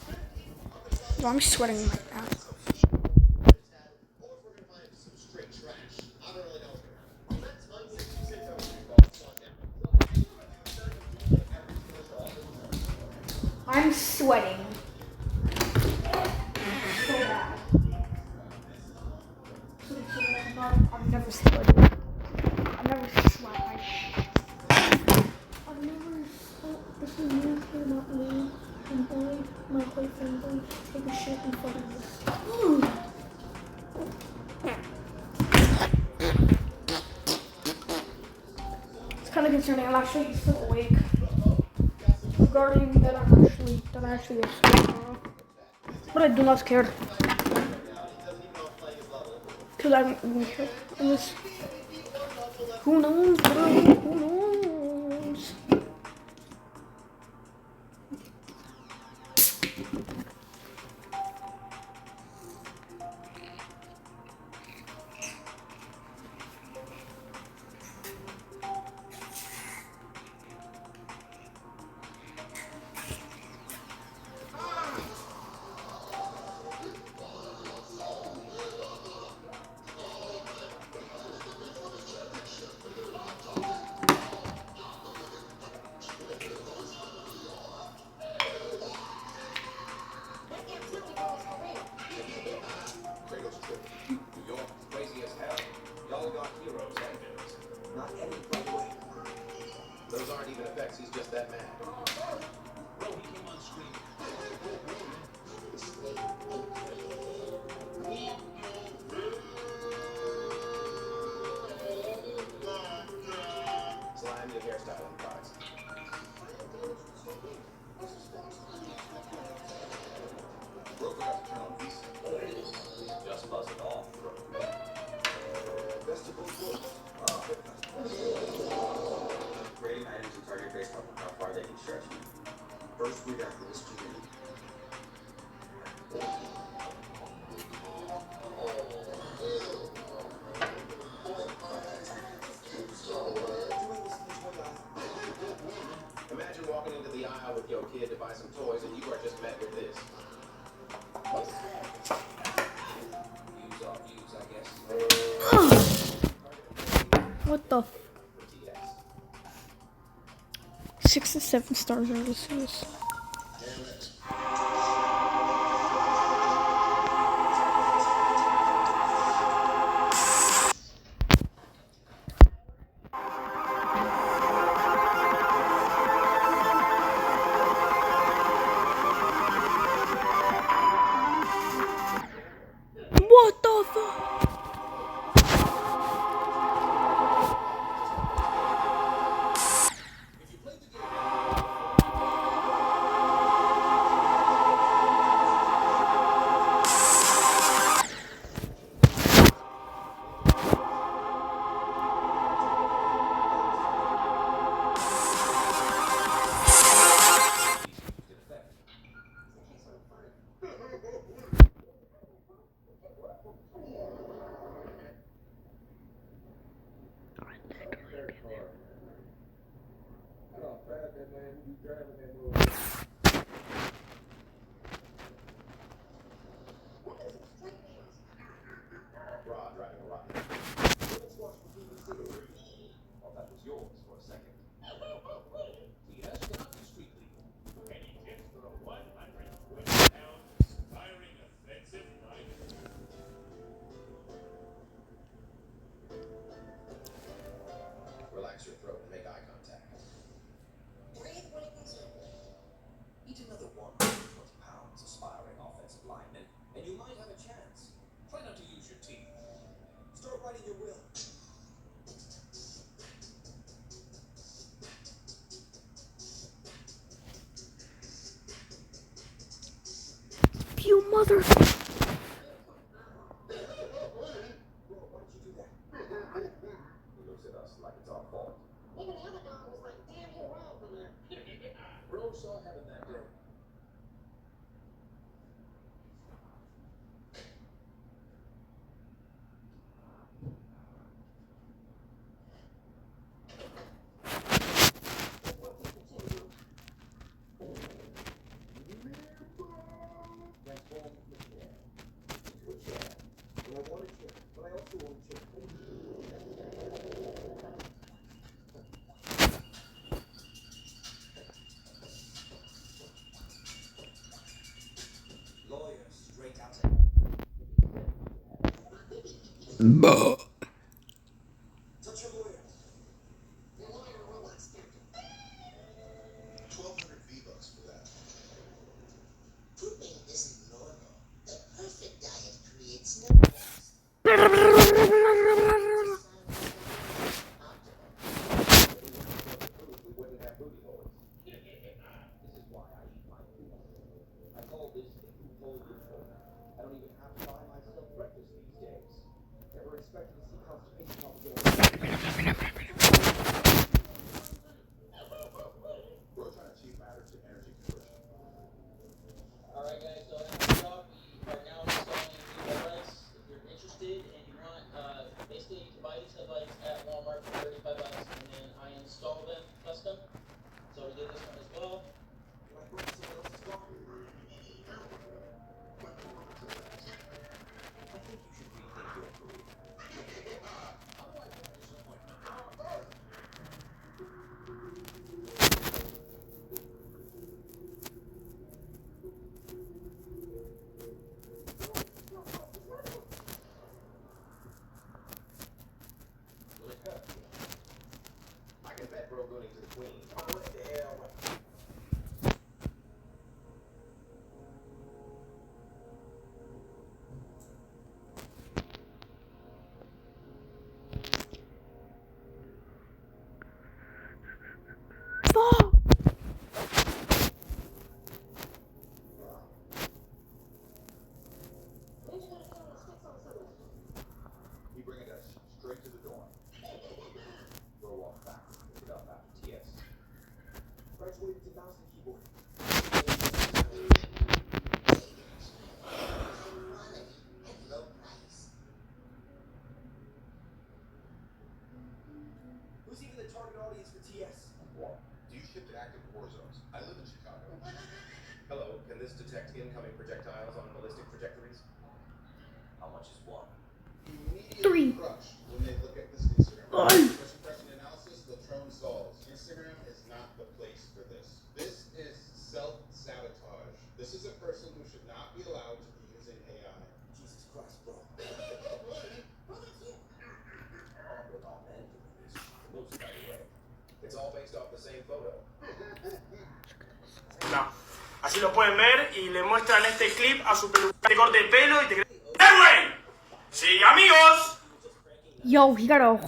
Oh, I'm sweating right now. I'm sweating. So bad. I've never sweated. I've never sweat. I've never sweat. This is me, not me. And boy, my boyfriend, boy, take a shit in front of this. It's kind of concerning. I'm actually still awake. Regarding that, I actually get scared tomorrow. But I do not scared. Because I don't even care. I'm just, who knows, bro? Who knows? Those aren't even effects, he's just that mad. Slime, new hairstyling products. Rover got to turn on visa. Just buzz it off. Vestibular good. Rating items and target based on how far they can stretch you. First, we got this community. Imagine walking into the aisle with your kid to buy some toys and you are just met with this. Views off views, I guess. What the 6 to 7 stars are this is. What the fuck? Rod driving a rocket. Well, that was yours for a second. Yes, but not the street legal. Any tips for a 120-pound aspiring offensive rider? Relax your throat and make eye contact. Breathe when it comes in. Eat another 120 pounds aspiring offensive lineman, and you might have a chance. Try not to use your teeth. Start writing your will. You mother. Bro, why did you do that? He looks at us like it's our fault. Even the other dog was like, damn, you're wrong for that. Bro saw heaven that day. Touch your lawyer. The lawyer will accept. 1,200 V-Bucks for that. Pooping isn't normal. The perfect diet creates no We wouldn't have booty holes. This is why I eat my food. I call this a loophole loophole. I don't even have to buy myself breakfast these days. Never expected to see constipation problems. We're trying to achieve matter to energy conversion. Alright guys, so next up, we are now installing new headlights. If you're interested and you want, basically you can buy these headlights at Walmart for $35 and then I install them custom. So we did this one as well. I can bet bro going to the queen. What the hell? You bring it straight to the dorm. Bro walk back. Pick it up after TS. Graduated to mouse and keyboard. low price. Who's even the target audience for TS? Well, do you ship to active war zones? I live in Chicago. Hello, can this detect incoming projectiles on ballistic trajectories? How much is one? Three. Crush when they look at this Instagram. First impression analysis, the drone stalls. Instagram is not the place for this. This is self-sabotage. This is a person who should not be allowed to be using AI. Jesus Christ, bro. Looks by the way. It's all based off the same photo. No. Así lo pueden ver y le muestran este clip a su peluquero. Te corte el pelo y te... ¡Eh, güey! ¡Sí, amigos! Yo, he got a.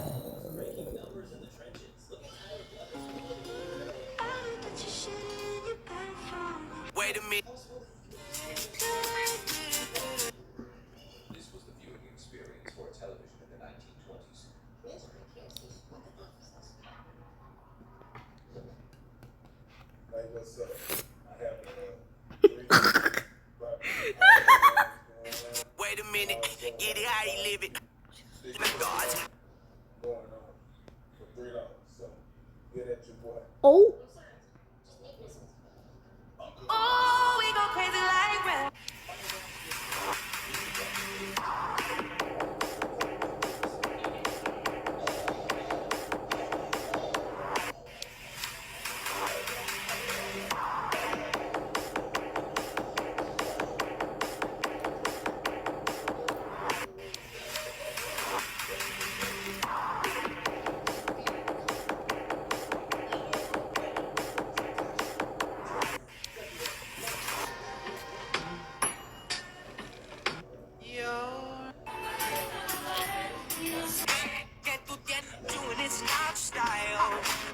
Wait a minute. This was the viewing experience for television in the 1920s. Like, what's up? I have Wait a minute. Get it how you live it. God. going on for $3. So get at your boy. Oh. Oh, we go crazy like that.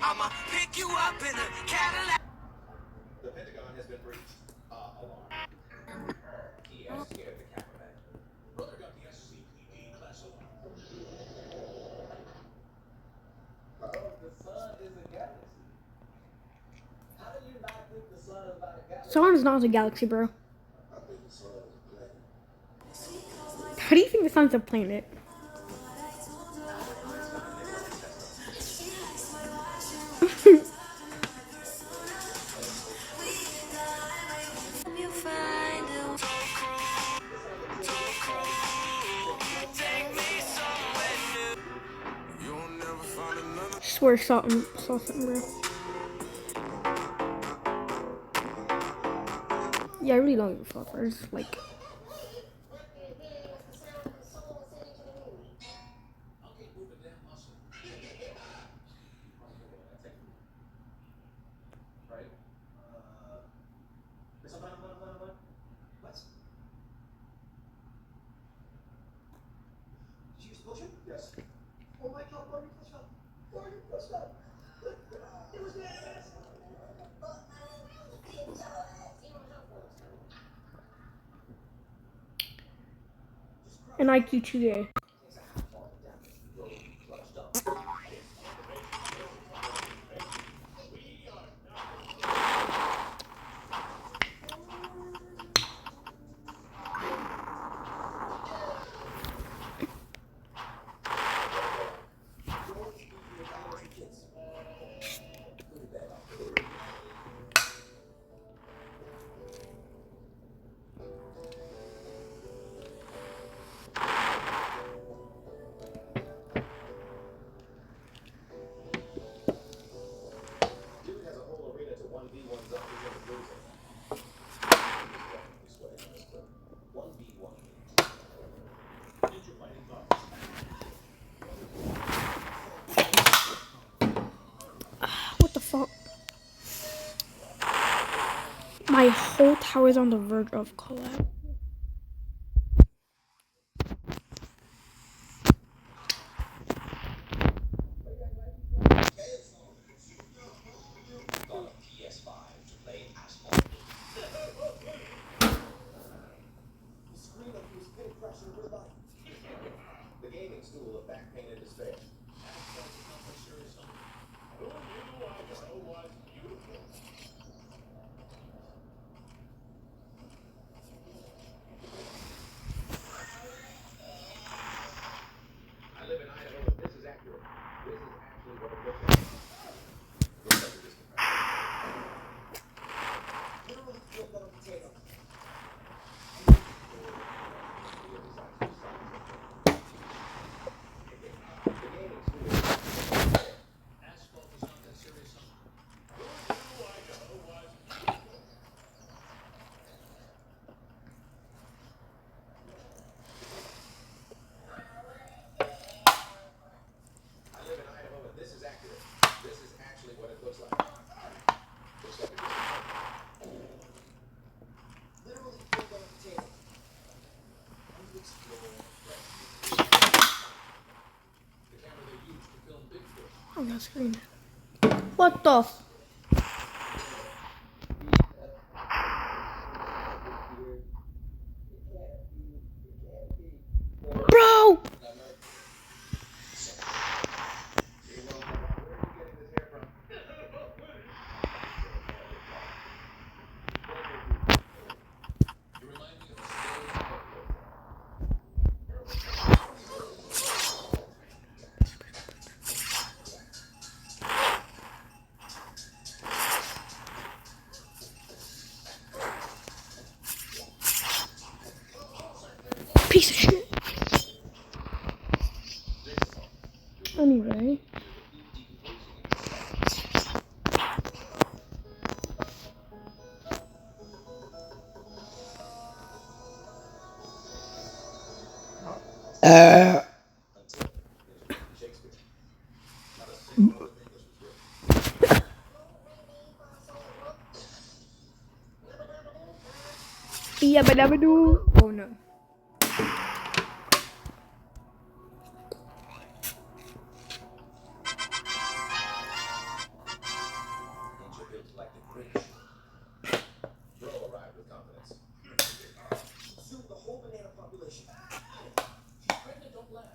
I'ma pick you up in a Cadillac. The Pentagon has been breached. Alarm. TS scared the cameraman. Brother got the SCPD class alarm. The sun is a galaxy. How do you not think the sun is about a galaxy? Sun's not a galaxy, bro. I think the sun is a planet. How do you think the sun's a planet? Take me somewhere. swear I saw something, bro. Yeah, I really don't give a fuck. I just like. Did you use potion? Yes. Oh my god, why are you pushed up? Why are you pushed up? It was badass! An IQ 2 Dude has a whole arena to 1v1 zombies in the cruiser. 1v1. Ninja fighting box. What the fuck? My whole tower is on the verge of collapse. The gaming school of back pain and despair. I live in Idaho, and this is accurate. This is actually what it looks like. Looks like a distant fact. Literally killed that potato. I live in Idaho, and this is accurate. This is actually what it looks like. Looks like a distant fact. Literally killed that potato. I'm to explore the camera they used to film Bigfoot. On that screen. What the? Bro! Piece of shit. Anyway. Yeah, but never do. Oh no. Ninja built like the Grinch. Bro arrived with confidence. Consume the whole banana population. Pregnant, don't laugh.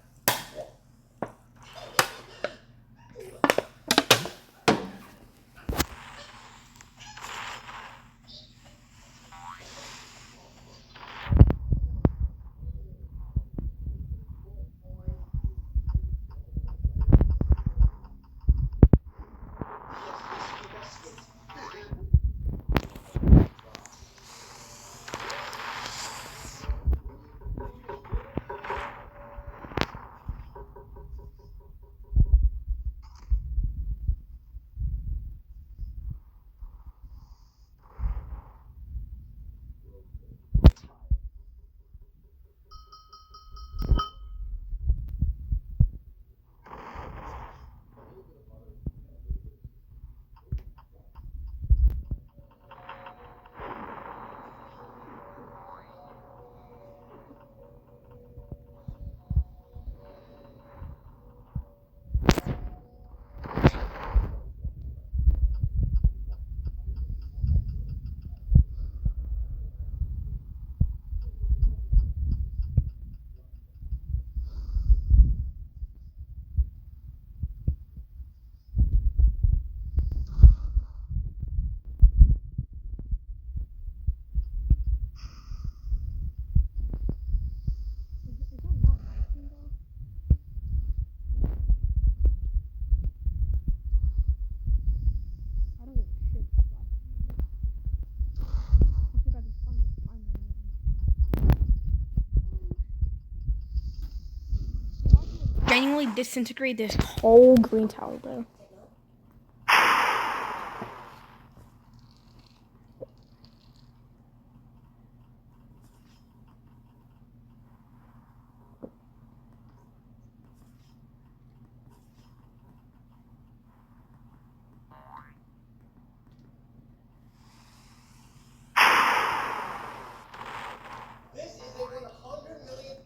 genuinely disintegrate this whole green tower, bro. This is a 100 million.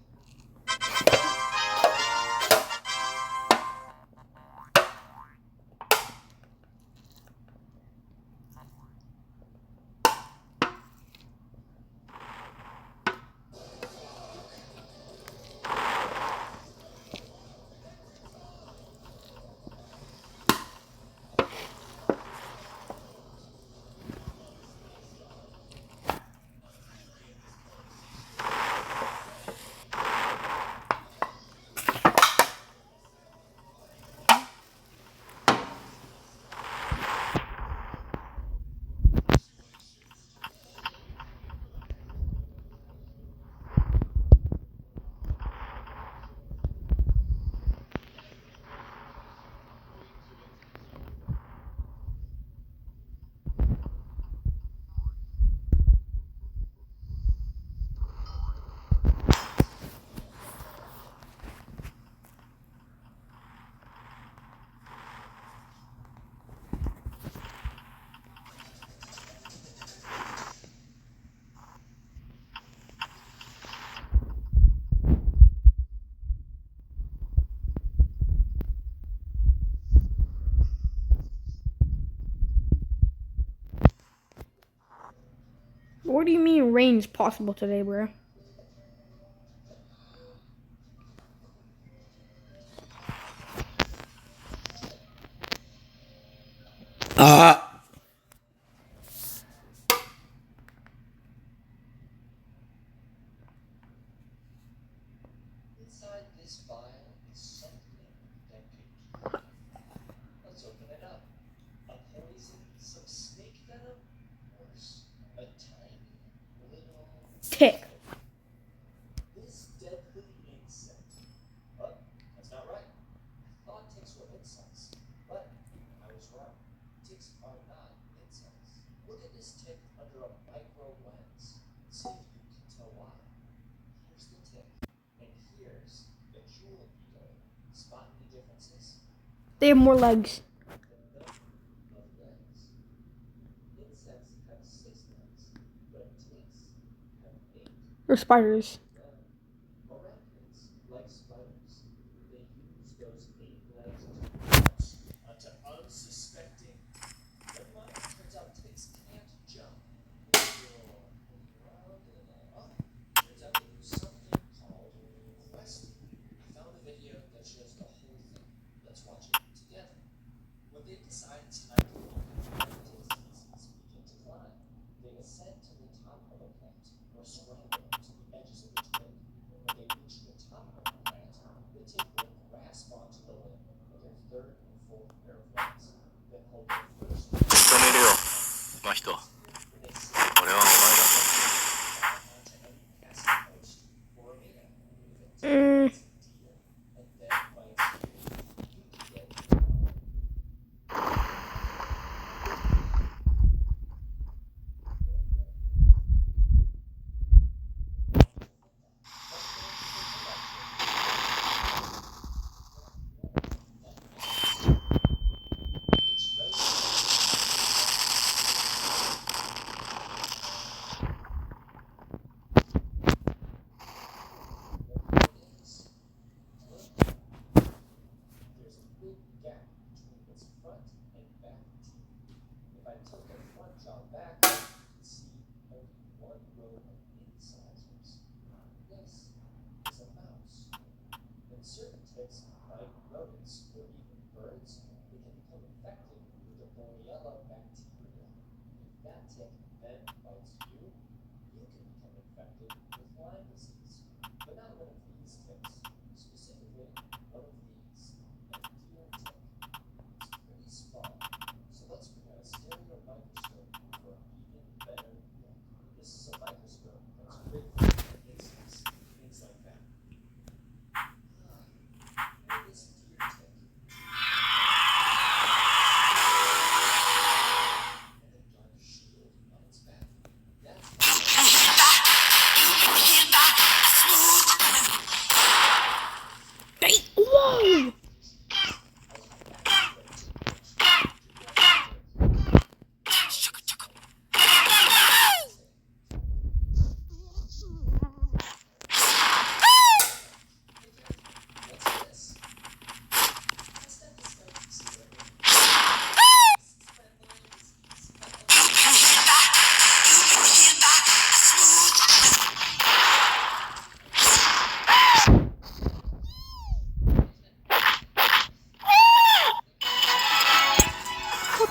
What do you mean rain's possible today, bro? Inside this vial is something that could kill you. Let's open it up. A poison, some snake venom, or a tiny little Tick. This deadly insect. But that's not right. I thought ticks were insects, but I was wrong. Ticks are not insects. Look at this tick under a micro lens. See if you can tell why. Here's the tick, and here's the jewel beetle. Spot any differences? They have more legs. The number of legs. Insects have 6 legs, but ticks have 8. Or spiders. Arachnids, like spiders, they use those 8 legs to pounce onto unsuspecting. Never mind, turns out ticks can't jump. Turns out they use something called questing. I found a video that shows the whole thing. Let's watch it together. When they decide it's time to look at tick species begin to climb, they ascend to the top of a plant or scramble to the edges of the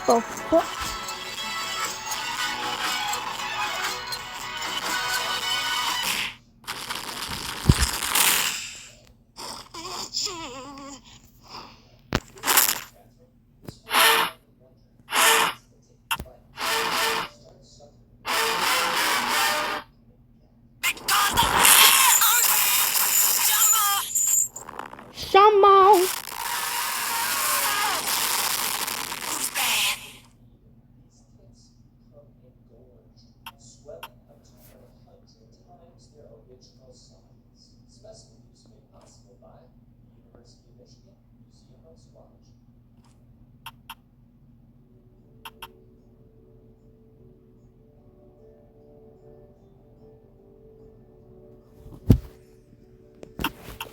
the fuck? Shamo. Swelling up to 100 times their original size. Specimen use made possible by the University of Michigan Museum of Zoology.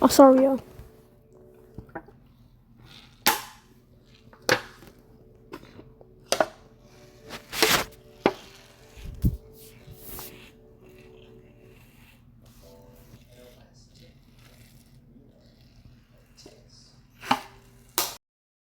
Oh, sorry, yo.